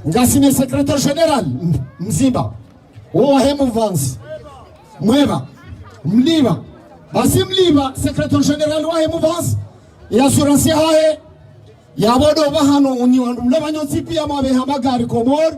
ngasine secrétaire général mzimba o hemu vans mweba mliba basi mliba secrétaire général wa hemu vans ya assurance hae ya bodo bahano unyiwandu mleba nyonsi pia mabe hamagari Komoro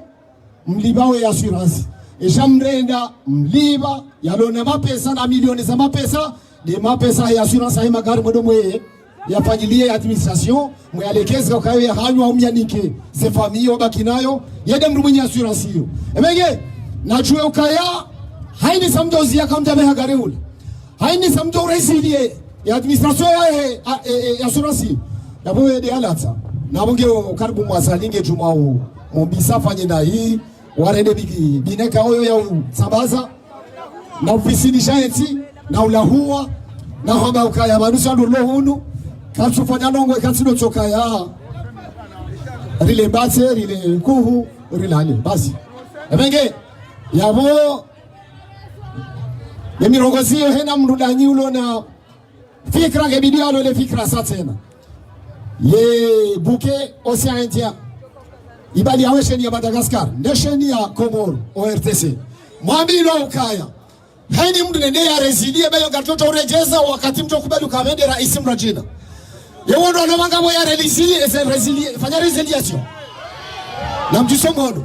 mliba we assurance ejamrenda mliba yalona mapesa na milioni za mapesa de mapesa ya assurance hae magari bodo mwe ya familia administration mwalekeza kwa kayo ya hanywa umyanike ze famille obakinayo yede mru mwenye assurance hiyo emege najue ukaya haini samdozi ya kamta beha gari ule haini samdo resilie ya administration ya assurance ya boye de alata na bonge karibu mwasalinge jumao mbisa fanye na hii warende bineka oyo ya sambaza na ofisini shaeti na ulahua na hamba ukaya manusa ndo hunu kansu fanya nongwe kansu no choka ya rile base rile kuhu rile hali basi ebenge yabo yemirongoziyo hena mrudanyi ulo na fikra ngebidi alo le fikra satena ye buke Océan Indien ibali yawe sheni ya Madagascar nde sheni ya Komoro ORTC mwambi no ukaya haini mdu nende ya rezilie beyo gatoto urejeza wakati mtu kubali ukavende raisi mrajina yewondo no mangamo ya rezilie fanya resiliation na mjiso ngondo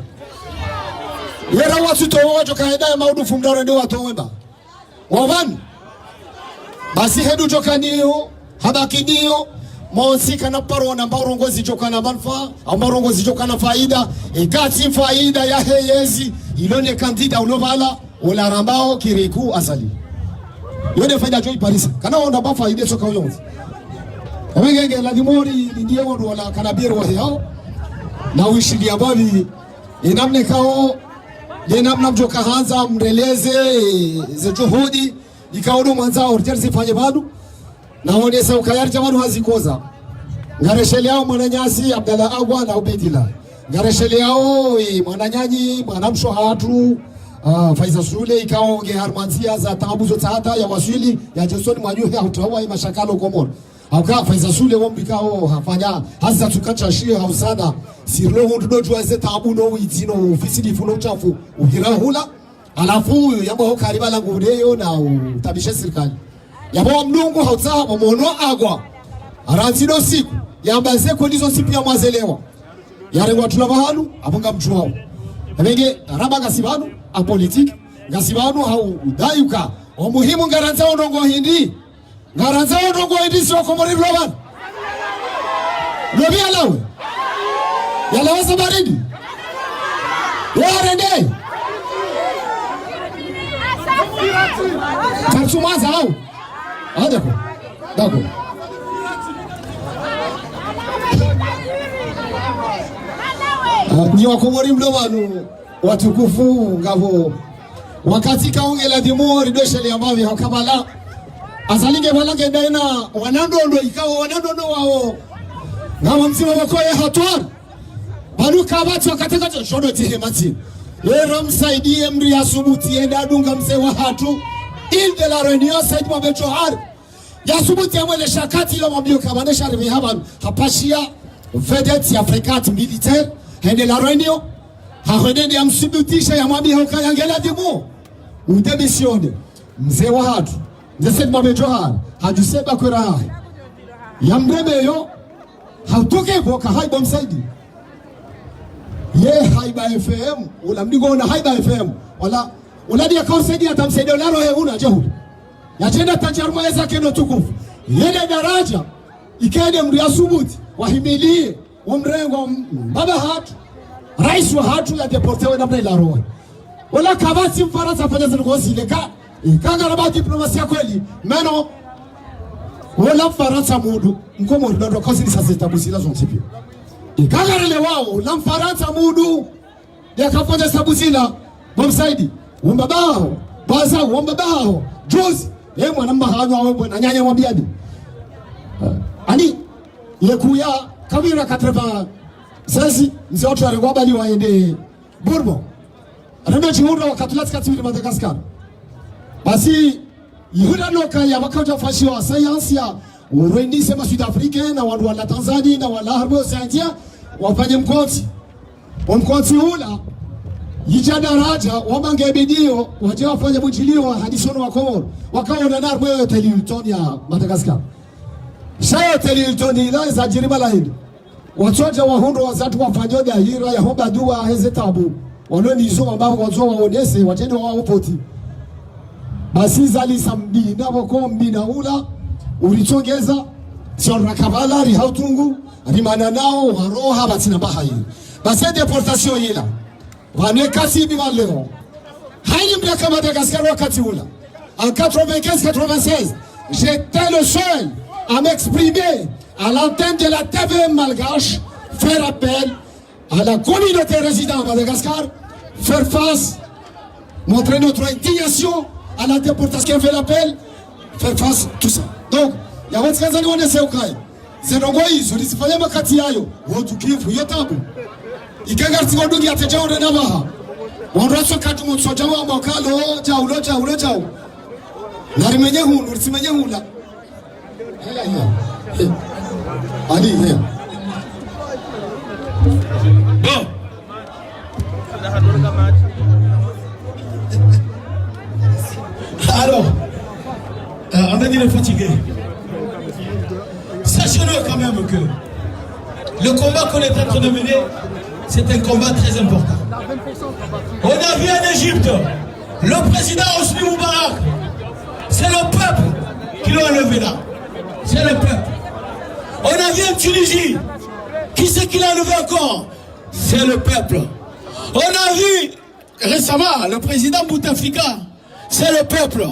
yera watu to wajo kaida ya maudu fumdaro ndio watu wemba wavan basi hedu jokaniyo habakiniyo monsika na parona mbarongozi jokana manfa amarongozi jokana faida ikati faida ya heyezi ilone kandida ulovala ola rambao kiriku asali yone faida joy Paris kana onda ba faida soka uyonzi amengenge la dimori ndiye wondo wala kanabiri wa hao na uishili ababi inamne kao yenamna mjoka hanza mreleze ze juhudi ikaodo mwanzao urjerzi fanye badu na onesa ukayari jamanu hazikoza ngareshele yao mwananyasi Abdalla Agwa na Ubedila ngareshele yao mwananyanyi mwanamsho hatu Faiza Sule ikaonge harmanzia za tabuzo tata ya wasili ya Jason Mwanyu ya utawa mashakalo Komoro auka Faiza Sule wombikao hafanya hasa tukacha shia hausana sirlo hundu juaze tabu no witino ofisi difuno chafu ukirahula alafu yabo kariba la ngudeyo na utabisha serikali yabo mlungu hautsa mono agwa aranzido siku yambaze kondizo sipi ya mwazelewa yare watu la bahanu abonga mtu wao abenge araba gasibanu a politique gasibanu hau dayuka umuhimu ngaranza ondongo hindi ngaranza ondongo hindi sio Komori roban lobi alawe yalawa sabaridi yarende tansumaza hau adako dako ni wakomori mdowanu watukufu ngavo wakati kaongela dimori dosheli ambavi hakabala asalinge walange daina wanandondo ikawa wanandondo wao ngavo msima wakoye hatwar Wanuka watu wakateka shono tihemati. Lero msaidie mri ya subuti enda dunga mse wa hatu. Il de la Réunion Said Mohamed Johar. Ya subuti ya mwele shakati ilo mambio kamanesha rivi haban. Hapashia vedette ya frekati militaire. Hende la Réunion. Hawenende ya msubutisha ya mwambio hukayangela dimu. Udemisione. Mse wa hatu. Mse Said Mohamed Johar. Hajuseba kwera hai. Ya mremeyo. Hautoke voka haiba msaidi. Ye haiba FM. Ula mdigo una haiba FM. Wala dia kausedi atamsaidia laro he una jehu. Ya jenda tajaruma eza keno tukufu. Yele daraja. Ikede mri ya subuti. Wahimilie. Umrengo baba hatu. Rais wa hatu ya deportewe na mna laro. Wala kabasi mfaransa fanya zinukosi leka. Kanga raba diplomasia kweli. Meno. Wala mfaransa mudu. Mkomo rinado kosi ni saseta busila zontipi. Kanga rele wao. La mfaransa mudu. Ya kafanya sabusila. Bomsaidi. Wambabao. Baza wambabao. Jozi. Mwana mahano wawe na nyanya wabiadi. Ani. Yekuya. Kabira katreba. Sasi. Mse watu waregwabali waende. Bourbo. Rendo chihunda wakatulati kativili Madagascar. Basi. Yuhuda loka ya wakauja fashi wa sayansi ya urendi sema Sud-Africain na wadu wala Tanzania na wala harbo Oceania wafanye mkonti. Mkonti hula yija daraja wamange bidio waje wafanye mujilio wa hadisono wa Komoro wakaona na harbo yote Hilton ya Madagascar. Shayo Hilton ila za jirima la hindi. Watoja wa hundo wazatu wafanyoja hira ya homba dua heze tabu. Waloni izo ambao wazo waonese watende wa opoti. Basi zali sambi na wakombi na ula ulichongeza sio rakabala ri hautungu rimana nao waroha batina bahai basi deportation ila wane kasi bi malero haini mdaka Madagascar wakati ula en 95-96 j'étais le seul à m'exprimer à l'antenne de la TV malgache, faire appel à la communauté résidente à Madagascar, faire face, montrer notre indignation à la déportation, fait l'appel, faire face, tout ça. Donc, il y a votre kazani wane se ukai. Zenogoi, solisifanya makati yayo, wotu kifu, yotabu. Ikagarti wadungi atejao de navaha. Wandraso katu mutsojawa mwakalo, jau. Narimenye hulu, nurisimenye hula. Ali, here. Bon. Alors, on a dit les fatigués. Sachez-le quand même que le combat qu'on est en train de mener, c'est un combat très important. On a vu en Égypte, le président Hosni Moubarak, c'est le peuple qui l'a enlevé là. C'est le peuple. On a vu en Tunisie, qui c'est qui l'a enlevé encore? C'est le peuple. On a vu récemment le président Bouteflika, c'est le peuple.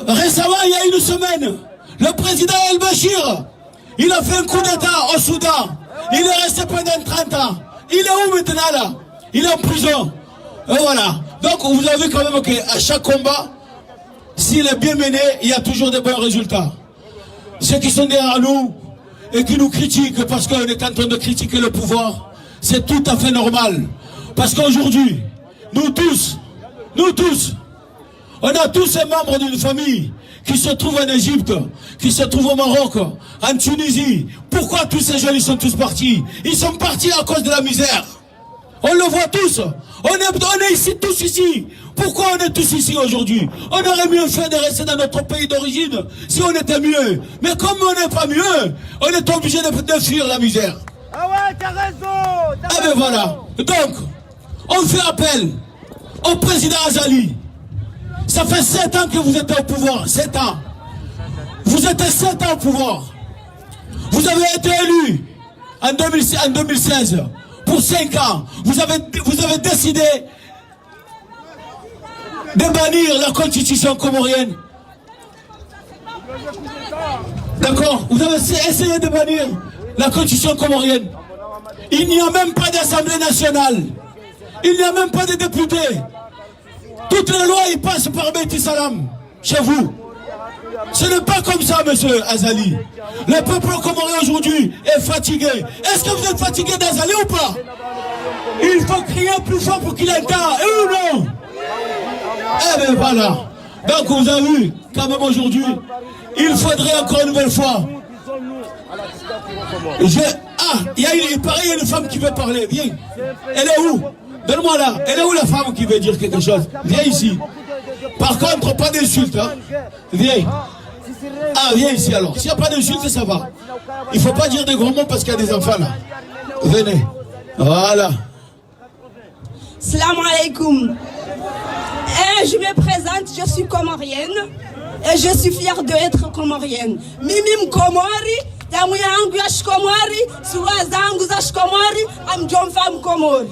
Récemment, il y a une semaine, le président El-Bashir, il a fait un coup d'État au Soudan. Il est resté pendant 30 ans. Il est où maintenant là? Il est en prison. Et voilà. Donc vous avez quand même qu'à chaque combat, s'il est bien mené, il y a toujours de bons résultats. Ceux qui sont derrière nous et qui nous critiquent parce qu'on est en train de critiquer le pouvoir, c'est tout à fait normal. Parce qu'aujourd'hui, nous tous, on a tous un membre d'une famille qui se trouve en Égypte, qui se trouve au Maroc, en Tunisie. Pourquoi tous ces jeunes ils sont tous partis? Ils sont partis à cause de la misère. On le voit tous. On est ici, tous ici. Pourquoi on est tous ici aujourd'hui? On aurait mieux fait de rester dans notre pays d'origine si on était mieux. Mais comme on n'est pas mieux, on est obligé de fuir la misère. Ah ouais, t'as raison. Ah ben voilà. Donc, on fait appel au président Azali. Ça fait 7 ans que vous êtes au pouvoir. 7 ans. Vous êtes 7 ans au pouvoir. Vous avez été élu en 2016 pour 5 ans. Vous avez décidé de bannir la constitution comorienne. D'accord? Vous avez essayé de bannir la constitution comorienne. Il n'y a même pas d'Assemblée nationale. Il n'y a même pas de députés. Toutes les lois, ils passent par Beti Salam, chez vous. Ce n'est pas comme ça, monsieur Azali. Le peuple comorien aujourd'hui est fatigué. Est-ce que vous êtes fatigué d'Azali ou pas? Il faut crier plus fort pour qu'il entende, ou non? Eh bien voilà. Donc vous avez vu, quand même aujourd'hui, il faudrait encore une nouvelle fois. Il y a une femme qui veut parler, viens. Elle est où? Donne-moi là. Elle est où la femme qui veut dire quelque chose? Viens ici. Par contre, pas d'insulte, hein. Viens. Ah, viens ici alors. S'il n'y a pas d'insulte, ça va. Il ne faut pas dire de gros mots parce qu'il y a des enfants là. Venez. Voilà. Salam alaikum. Je me présente, je suis comorienne et je suis fière d'être comorienne. Mimi mkomori, damu yangu ya shikomori, sura zangu za shikomori, amjomfa mkomori.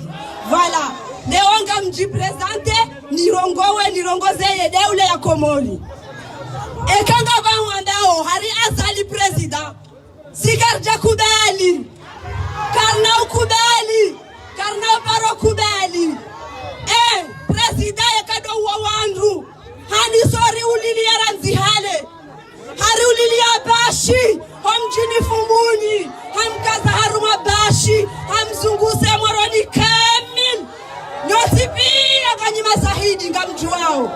Voilà. Leo mjipresente, nirongozeye deule ya Komori. Ekanga bangwandao, hari asali president. Sigarja kubali. Karnao kubali. Karnao baro kubali. President ekado wawandu. Hani sori ulilia ranzihale. Hari ulilia bashi. Hamjini fumuni. Hamkaza haruma bashi. Hamzunguse moroni kamil. Nyoti pia kanyima sahidi ngamjuao.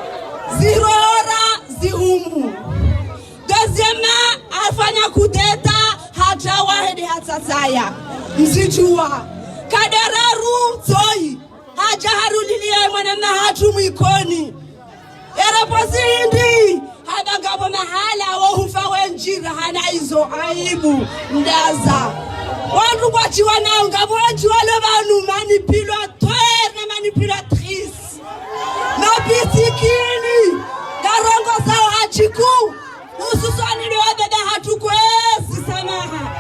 Zirora zihumu. Deuxièmement, afanya kudeta haja wahedi hatsataya. Mzijua. Kadararu zoi. Haja harulilia mwanana hatu mwikoni. Eraposi hindi. Habangabo mahala wahufa wenjira hana izo aibu. Ndaza. Wandu kwa chiwa na ungabo wanjiwa levanu manipulateur na manipulatrice. Mapitikini. Darongo sao hachiku. Ususwani liwa bebe hatukwezi samaha.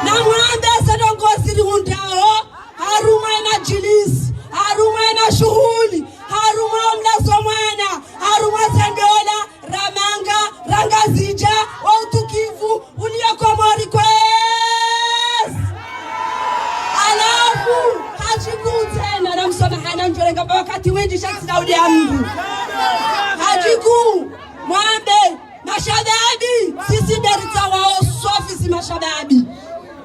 Na mwanda sadongo siri hundao. Haruma ina jilisi. Haruma ina shuhuli. Haruma mlaso mwana. Haruma sendola. Ramanga. Rangazija. Wautukivu. Ulia Komori kwezi. Alafu. Hachiku tena. Na msomahana mjolenga wakati wenji shakisi daudi ya mbu. Hachiku. Mwambe. Mashababi. Sisi derita wao sofisi mashababi.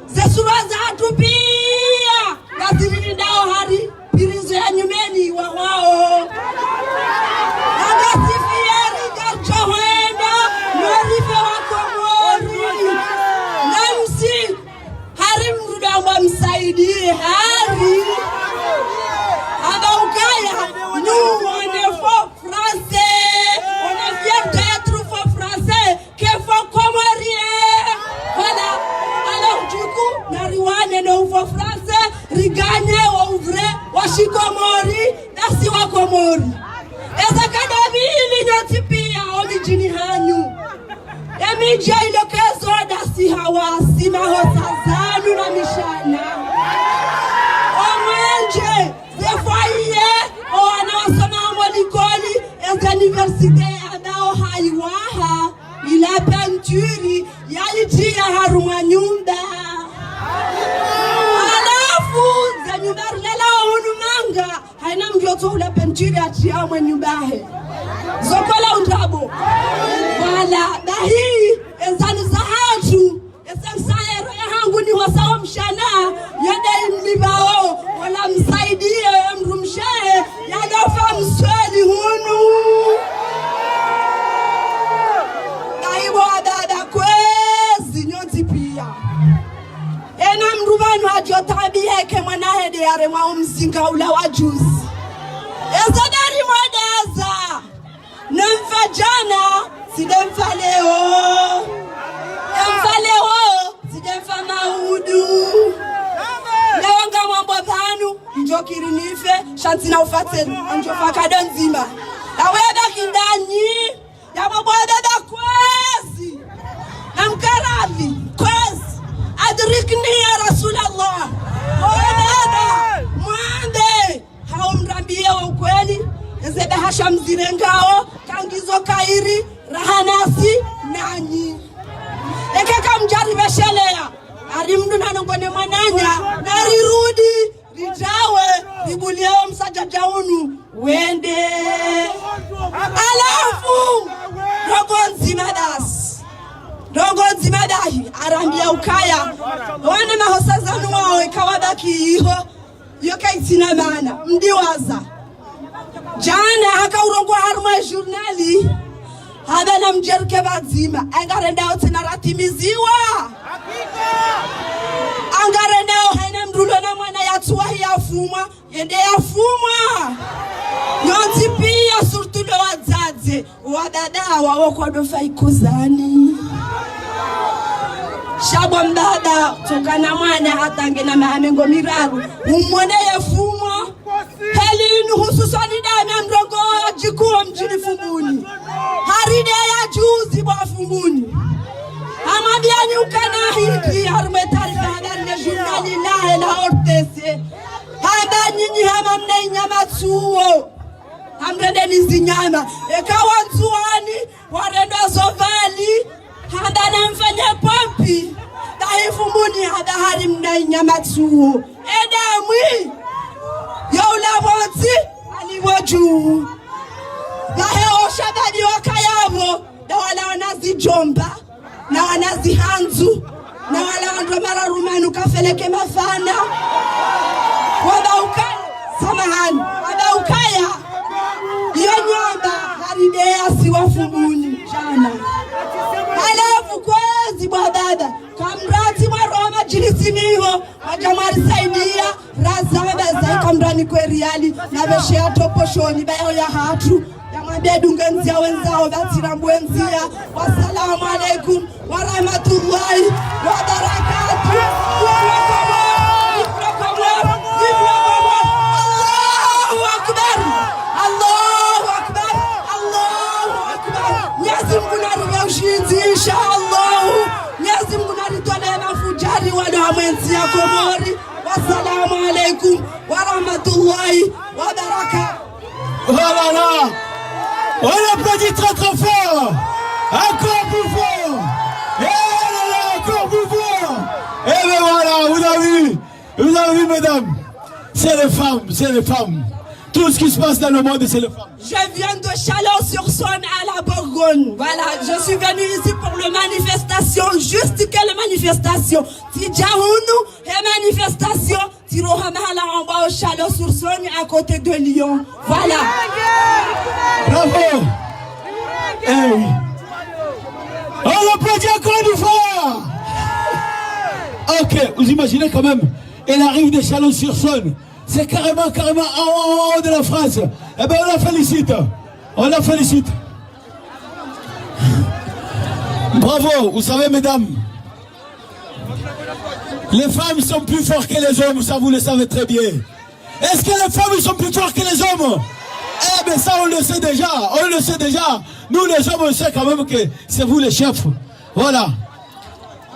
Zesura za hatu pia. Gazirini dao hari. Pirizo ya nyumeni wa wao. Agasifieri garcho huenda. Mwarife wa Komori. Namsi. Hari mruda wa msaidie. Hari. Aba ukaya. Nous on est faux français. On est fiers d'être faux français. Que faux Comorien. Voilà. Alors du coup, nariwane no faux français. Rigane wa ouvre. Washi Komori. Merci wa Komori. Eza kadabili nyotipia. Omijini hanyu. Emija ilokezo dasi hawasi. Mahosazanu na mishana. Omwenje. Zefoye. Université adao haiwaha ila panturi yalitia haruma nyumba alafu za nyumba lela unumanga haina mjoto ula panturi atia mwe nyumbahe zokola utabo wala dahi enzani zahatu esansaero ya hangu ni wasawa mshana yade mibao wala msaidie mrumshae yadafa msweli hunu naibo adada kwezi nyoti pia ena mrubanu hajotabi heke mwana hede yare mwa mzinga ula wajuzi ezadari mwadeza nemfa jana sidemfa leo emfa leo sidemfa maudu lewanga mambo thanu njokiri nife shanti na ufateni anjofa kadonzima na weda kindani ya mabwada da kwezi na mkaravi kwezi adrikni ya Rasulallah wada mwande hao mrambie wa ukweli ezebe hasha mzire ngao kangizo kairi rahanasi nanyi ekeka mjari beshelea arimdu nanongone mwananya narirudi rijawe ribulio msaja jaunu wende alafu rogonzi madahi arambia ukaya wane mahosazanu wao ikawabaki iho yoka itina maana mdiwaza jana haka urongwa harma journali hada na mjerke bazima angarenda otina ratimiziwa angarenda haina mrulo na mwana yatuwa yafumwa yende yafumwa nyonzi pia surtout le wazazi wadada wao kwa dofa ikuzani Shabwa mdada tokana mwana atange na maamengo miraru umwone yafumwa helinu hususani dame mdogo jikuwa mjini Fumuni haride ya juzi bwa Fumuni amabiani ukana hiki harume taarifa habari na journali lahe la ortese haba nyinyi hama mne nyama tuo hamrende nizi nyama ekawa nzuani warendo zovali hada na mfanya pompi dahi Fumuni hada hari mne nyama tuo edamwi yaula mwanzi aliwoju dahe oshabadi wakayavo da wala wanazi jomba na wanazi hanzu na wala wando mara rumanu kafeleke mafana wadaukaya samahani wadaukaya iyo nyamba haridea siwa Fumuni jana halafu kwezi bwa dada kamrati maroma jilisimiho wajamari saidia razaba za kamrani kwe riali na beshe ya toposhoni bayo ya hatu ya dunganzia wenzao batira mwenzia. Wassalamu alaikum wa rahmatullahi wa barakatuh. Allahu akbar, Allahu akbar, Allahu akbar. Mwenyezi Mungu na ushindi inshallah. Mwenyezi Mungu na mafujari wale wa mwenzia Komori. Wassalamu alaikum wa rahmatullahi wa barakatuh. Voilà là. On applaudit très très fort. Encore plus fort. Et là, encore plus fort. Et bien voilà, vous avez vu mesdames. C'est les femmes, c'est les femmes. Tout ce qui se passe dans le monde, c'est les femmes. Je viens de Chalon-sur-Saône à la Bourgogne. Voilà, je suis venue ici pour la manifestation. Juste quelle manifestation? Tidjaounou et manifestation. Tirohamala en bas au Chalon-sur-Saône à côté de Lyon. Voilà. Bravo. Eh oui. On applaudit encore une fois. Ok, vous imaginez quand même, elle arrive de Chalon-sur-Saône. C'est carrément en haut de la France. Eh bien, on la félicite. On la félicite. Bravo. Vous savez, mesdames, les femmes sont plus fortes que les hommes, ça vous le savez très bien. Est-ce que les femmes sont plus fortes que les hommes? Eh bien, ça, on le sait déjà. On le sait déjà. Nous, les hommes, on sait quand même que c'est vous les chefs. Voilà.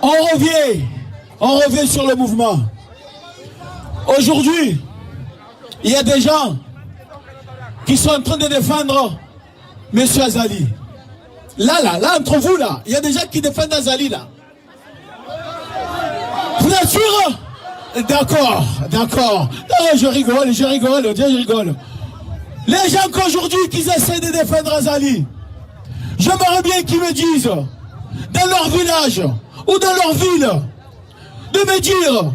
On revient sur le mouvement. Aujourd'hui, il y a des gens qui sont en train de défendre M. Azali. Là, entre vous, là, il y a des gens qui défendent Azali, là. Vous êtes sûr? D'accord. Non, je rigole. Les gens qu'aujourd'hui, qui essaient de défendre Azali, j'aimerais bien qu'ils me disent, dans leur village ou dans leur ville, de me dire,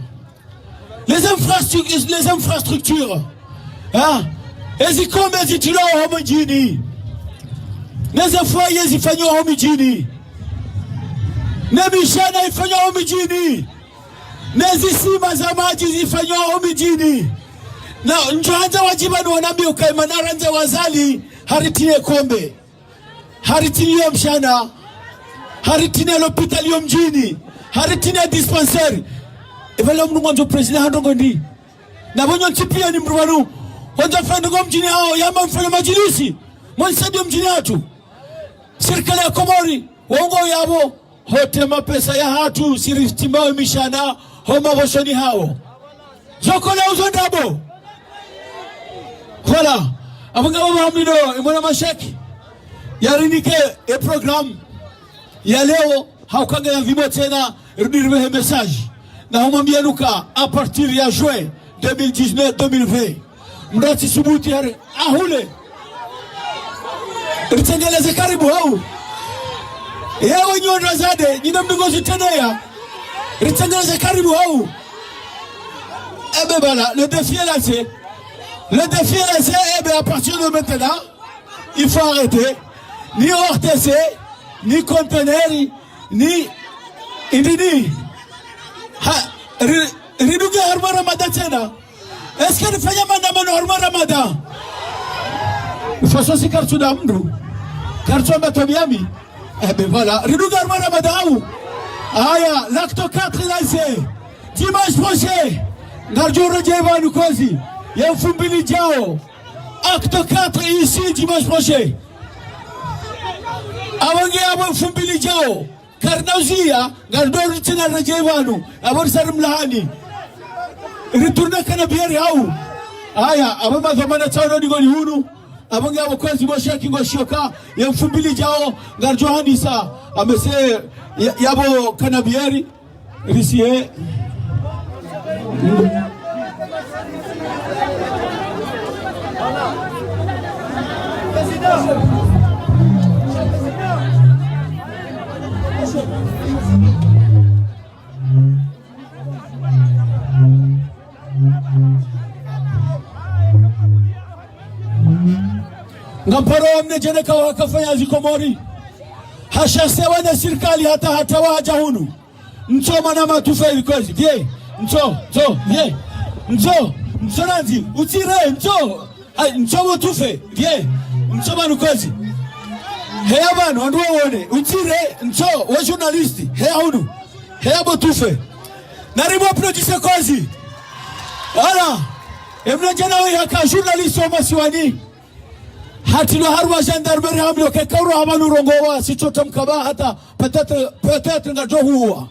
les infrastructures, hein, ezikombe zitilo homojini, nezefoye zifanyo homojini, nebishana ifanyo homojini, nezisima za maji zifanyo homojini, na njoanza wajibanu wanambi ukaima naranza wazali haritine kombe, haritine mshana, haritine l'hôpital mjini, haritine dispensaire. Evala mnungonzo president handongondi na bonyo tipia ni mrwanu wanda fando mjini hao yama mfanya majilisi mwansadio mjini hatu serikali ya Komori wongo yabo hote mapesa ya hatu siristimao mishana homa boshoni hao zoko la uzondabo. Voilà abanga baba mlido imona mashaki yarinike e program ya leo haukanga ya vimo tena rudirwe message na umwambia Luka à partir de juin 2019-2020 mrati subuti hare ahule ritengeleze karibu hau yewe nyonda zade nyina mdugozi tenea ritengeleze karibu hau Eh ben voilà, le défi est lancé. Le défi est lancé, et bien à partir de maintenant, il faut arrêter. Ni RTC, ni conteneur, ni indini. Riduge harma Ramadan tena. Est-ce que nifanya maandamano harma Ramadan? Façon si kartu da mdu. Kartu ambato miami. Eh ben voilà, riduge harma Ramadan. Aya, l'acte 4 lancé. Dimanche prochain. Ngarjoro Jevanu Kozi. Yamfumbili Jao. Acte 4 ici dimanche prochain. Awange abo Fumbili Jao. Karnauzia. Ngardoro Tina Rajevanu. Abor Sarum Lahani. Retourne Kanabieri Hau. Aya, abama zamana Tauno Digoni Hunu. Awange abo Kozi Moshe Kingo Shoka. Yamfumbili Jao. Ngarjohani Sa. Amese Yabo Kanabieri. Risie. Ngamparo amne jene kawa kafanya zikomori. Hashasewa na serikali hata waja hunu. Mchoma na matufeli kwezi. Die, mcho, die. Mcho nazi, utire, mcho motufe. Die, mcho manukwezi. Hea banu, anduwa uone. Utire, mcho, wa journalisti. Hea hunu. Hea motufe. Naribu producer kwezi. Ala, emna jana we haka journalisti wa masiwani. Hatilo harwa gendarmerie hamlo ke kauro hamanu rongowa sichota mkaba hata peut-être ngajo huwa.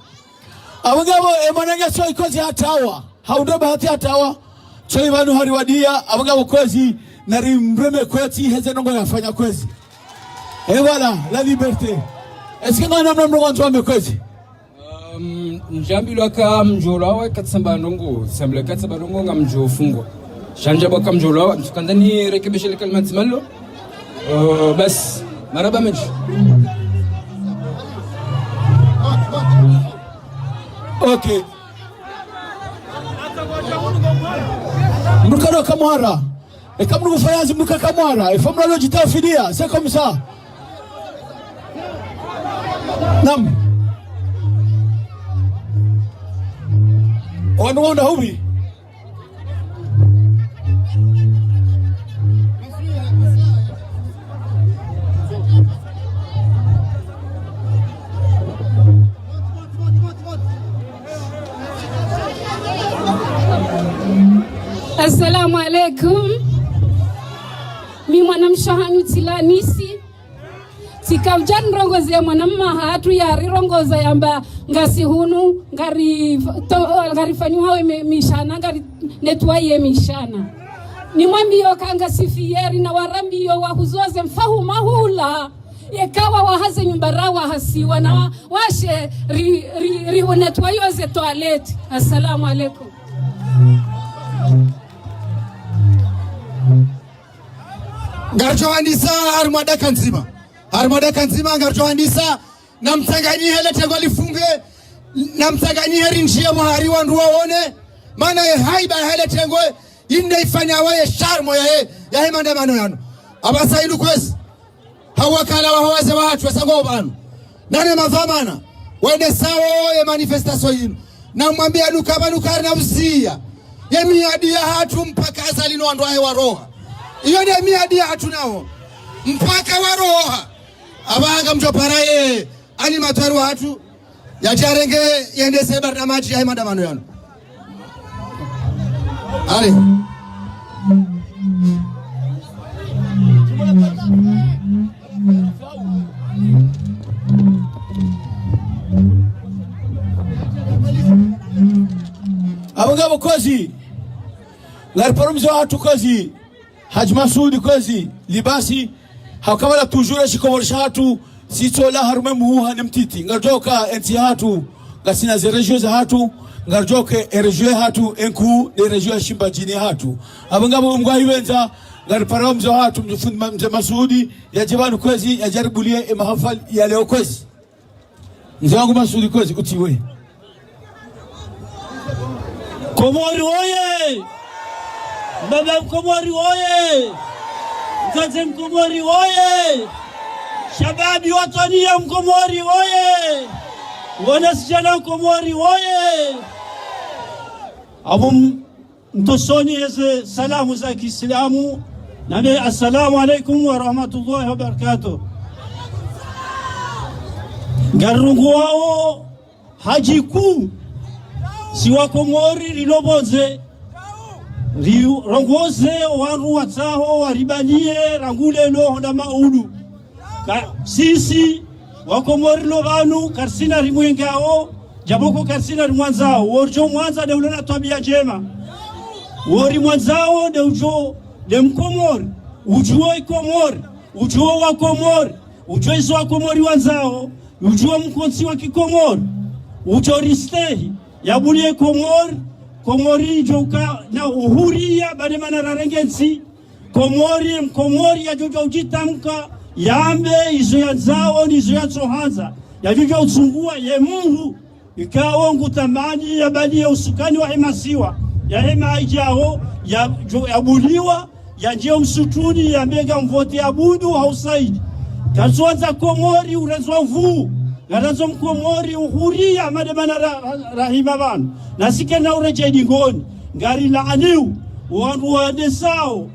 Abangabo emananya so ikozi hatawa. Haundo bahati hatawa. So imanu hariwadia abangabo kwezi nari mreme kweti heze nongo yafanya kwezi. Et voilà, la liberté. Est-ce que ngana mnamrongo nzwame kwezi? Njambi lwaka mjolawa katsamba nongo, semble katsamba nongo ngamjo fungwa. Shanja baka mjolawa, mtukandani rekebisha le kalmati malo. بس مرحبا منش اوكي mrukano kamwara ekamru kufayazi mruka kamwara efamra lo jitafidia c'est comme ça nam wanda hubi Assalamu alaikum. Mi mwanamshahanu tilanisi. Tikaujan rongoze mwanamma hatu ya rirongoza yamba ngasi hunu ngari fanyuhawe mishana ngari netwaye mishana. Ni mwambio kanga sifieri na warambio wahuzoze mfahu mahula. Yekawa wahaze nyumbarawa hasiwa na washe netwayo ze toaleti. Assalamu alaikum. Ngarjohandisa Armada Kanzima ngarjohandisa na mtangani hele tengo lifunge na mtangani heri njia muhari wandu waone maana ye haiba hele tengo inde ifanya wae sharmo ya he maandamano yanu abasa ilu kwezi hawakala wa hawaze watu wasango banu nane mavamana wende sawo ye manifestation yinu na mwambia nukari na uzia ye miadi ya hatu mpaka azalino wandu wae waroha iyo ndiye miadi ya hatu nao mpaka waroha abanga mjoparaye ani matwaru hatu ya jarenge yende sebar na maji ya maandamano yanu ale abangabo kozi larparumzo hatu kozi Haji Masudi kozi libasi hakawala toujours shikomorisha hatu sitola harume muha nemtiti ngarjoka enti hatu gasina zerejioza hatu ngarjoke erejue hatu enku erejue shimbajini hatu abangabo mgwahi wenza larparumzo hatu mfundi Masudi ya jibanu kozi ya jaribulie mahafali ya leo kozi mzangu Masudi kozi utiwe Mkomori oye! Baba Mkomori oye! Mzazi Mkomori oye! Shababi watania Mkomori oye! Wanasichana Mkomori oye! Abu mtosoni yeze salamu za Kiislamu na assalamu alaikum wa rahmatullahi wa barakatuh. Garungu wao haji kuu si wa Komori liloboze rongoze waru wataho waribanie rangule lo honda maudu sisi wa Komori lo banu karsina rimwengao jaboko karsina rimwanzao worjo mwanza de ulona tabia njema wori mwanzao de ujo de Mkomori ujuo Komori ujuo wa Komori ujuo iso wa Komori wanzao ujuo mkonsi wa Kikomori ujo ristehi yabulie Komori joka na uhuria bademana rarengensi Komori ya jojo ujitamka yambe izo ya zao ni izo ya tsohanza ya jojo utsungua ye Mungu ikawa ngutamani ya bali ya usukani wa hemasiwa ya hema ijao ya buliwa ya njeo msutuni ya mega mvote ya budu hausaidi kazuanza Komori urezwa vuu Garazo Mkomori uhuria mademana rahima banu nasike na ureje dingoni ngari la aniu wandu wadesao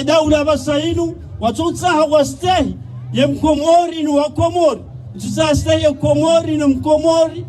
daula basainu watutsaha wastehi ye Mkomori ni wa Komori tutsastehi ye Komori ni Mkomori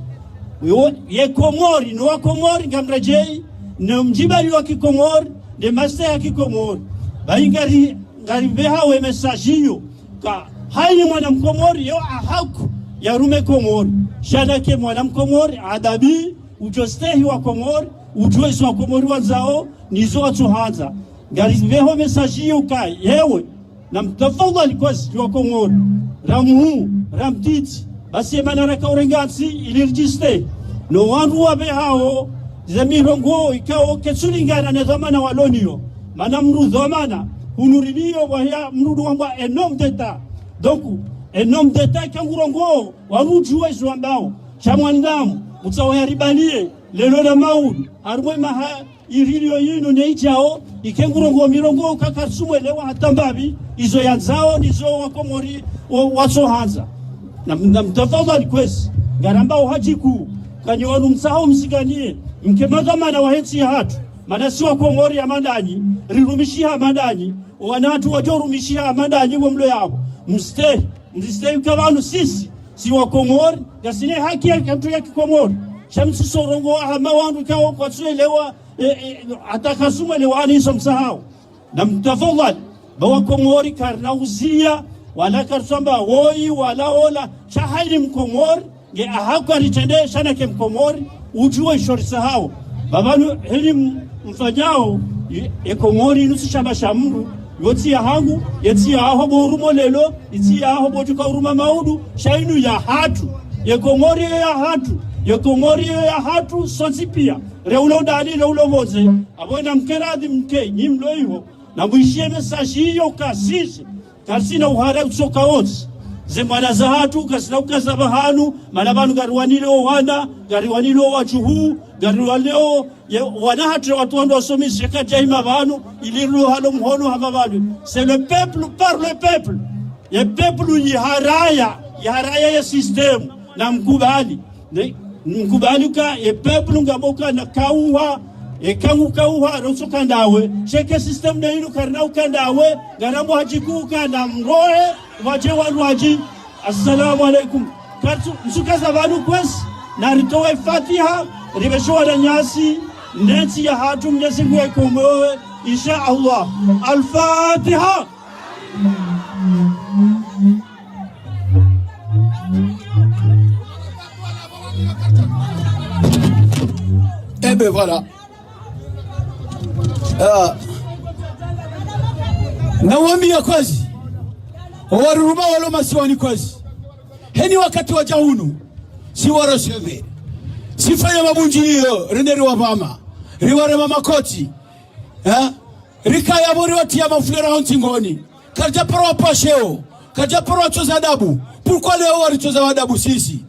ye Komori ni wa Komori ngamrejei na mjibali wa Kikomori de mastehi ya Kikomori bai ngari beha we mesajio ka haini mwana Mkomori yo ahaku ya rume Komori shanake mwana Mkomori adabi ujostehi wa Komori ujuezi wa Komori wanzao nizo watuhanza ngari veho mesaji ukai yewe na mtafadhali kwa wa Komori ramuhu ramtiti basi emana raka urengatsi ilirjiste no wandu wa behao zemirongo ikao ketsulingana na zamana walonio mana mru zamana hunuridio wahya mrudu wamba enom deta doku enom deta kangurongo warujuwe zwambao chamwandamu mutsawa ribanie lelo na maudu arumwe maha irilio yino neichao ikengurongo mirongo kakatsumwe lewa hatambabi izo yanzao nizo wa Komori watsohanza na mtafadhali kwesi garambao hajiku kanyonu msahau msiganie mkemagamana wahensi hatu mana si wa Komori ya mandani rirumishia mandani wanatu wajorumishia mandani wamlo yao mstay kabanu sisi si wa Komori gasine haki ya kantu ya Kikomori shamsi sorongo hama wandu kao kwa tuelewa atakasuma lewani iso msahau na mtafadhali bawa Komori karnauzia wala karsamba woi wala ola chahaili Mkomori nge ahaku alitende shana ke Mkomori ujue shori sahau babanu heli mfanyao Komori nusu shamba shamuru yoti ya hangu yeti ya aho borumo lelo yeti ya aho bojuka uruma maudu shainu ya hatu Komori ya hatu sonsi pia reulo dali reulo moze abona mkeradi mke nyimlo hiyo na mwishie mesaji hiyo kasina uhara kusoka wote zemwana za hatu kasina ukazaba hanu malabanu garuwanilo wana garuwanilo wachuhu garuwanilo wana hatu watu wando wasomi shekati ya hima banu iliru halo mhono hama banu c'est le peuple par le peuple ye peuple yiharaya ya system na mkubali ka ye peuple ngaboka na kauha kangu kauha rosoka ndawe sheke system na inu karna ukandawe garambo hajikuka na mrohe waje wanu haji assalamu alaikum katu msukaza vanu kwesi na ritowe Fatiha ribeshowa na nyasi neti ya hatu mnyezi nguwe kumowe insha Allah al-Fatiha. Eh ben voilà. Nawambia kwazi waruruma walo masiwani kwazi heni wakati wa jahunu si waroseve sifanya mabunjio renderi wa mama riware mama koti rikaya bori wati ya mafulera hontingoni kaja pro pasheo kaja pro choza adabu pourquoi leo wali choza adabu sisi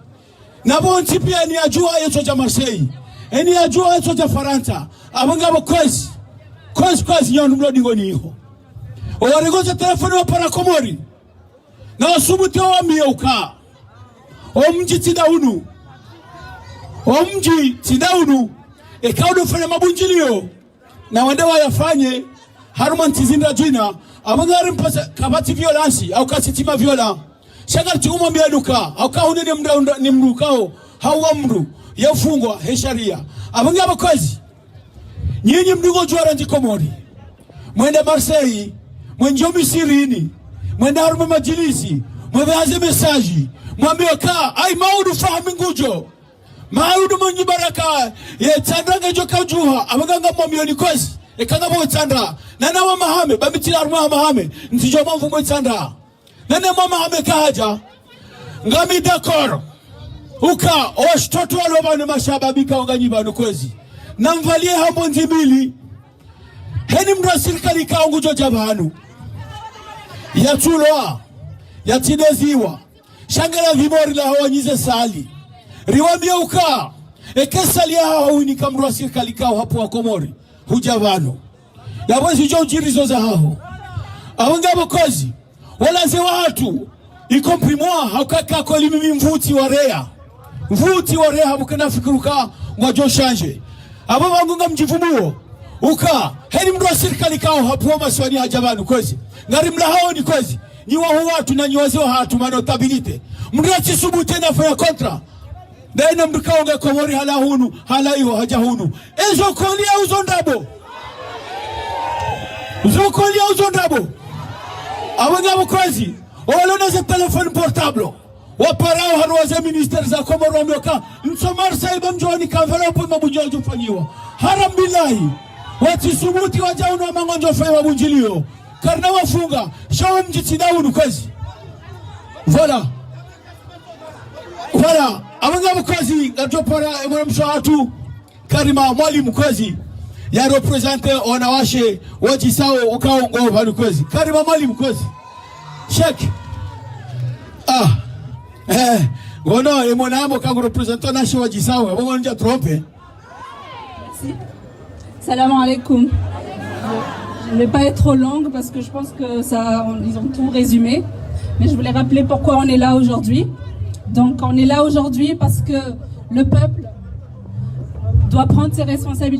na bonti pia ni ajua yeto ja Marseille eni ajua eto ja Faransa abanga bokwezi kwezi nyo numlo dingo niho owaregoza telefoni wa para Komori na wasubuti wa miuka omji tidaunu ekaudo fanya mabunjilio na wandewa yafanye haruman tizinda jina abangari mpasa kabati violence au kasitima viola shaka chuma miaduka au kahune ni mrukao hawa mru yafungwa hesharia abanga bakozi nyinyi mdugo juara ndi Komori mwenda Marseille mwenjomi sirini mwenda haruma majilisi mwabeaze mesaji mwambie ka ai maudu fahamu ngujo maudu mwenye baraka ye tandanga joka juha abaganga mwambie kozi ekanga mwe tandra nana wa mahame bamitira haruma mahame ntijo mvu mwe tandra nana mwa mahame kaja ngami dakoro uka oshtoto walobane mashababika onganyiba nukozi namvalie hambo nzibili heni mra serikali kaungu joja banu yatulwa yatineziwa shangala vimori la hawa nyize sali riwambia uka ekesali ya hawa unika mra serikali kao hapo wa Komori huja banu yawazi jo ujirizo za hao awanga bokozi wala ze watu ikomprimwa haukaka kwa limimi mvuti wa rea habukana fikiruka mwajo shanje abo bangunga mjivumuo uka heni mdu wa serikali kao hapo maswani hajabanu kwezi ngari mla hao ni kwezi niwa watu na niwaziwa hatu manotabilite mrachi subute na faya kontra daina mdu kao nga Komori hala hunu hala iho haja hunu ezo kolia uzondabo awanga mkwezi owalona ze telefoni portable waparao haruwaze minister za Komoro wameoka msomar saiba mjoni kanvelopo mabujojo ufanyiwa haram bilahi wati subuti wajaunu wa mangonjo faya wabunjilio karna wafunga shawa mjitidaunu kwezi vola awanga mkwezi gatopara mwana mshawatu karima mwalimu kwezi ya represente wanawashe wajisao ukao ngova kwezi karima mwalimu kwezi shek Gono et mon âme quand représentant na chwa jisawa bongo nja trompe. Salam alaikum. Je ne vais pas être trop longue parce que je pense que ils ont tout résumé. Mais je voulais rappeler pourquoi on est là aujourd'hui. Donc on est là aujourd'hui parce que le peuple doit prendre ses responsabilités.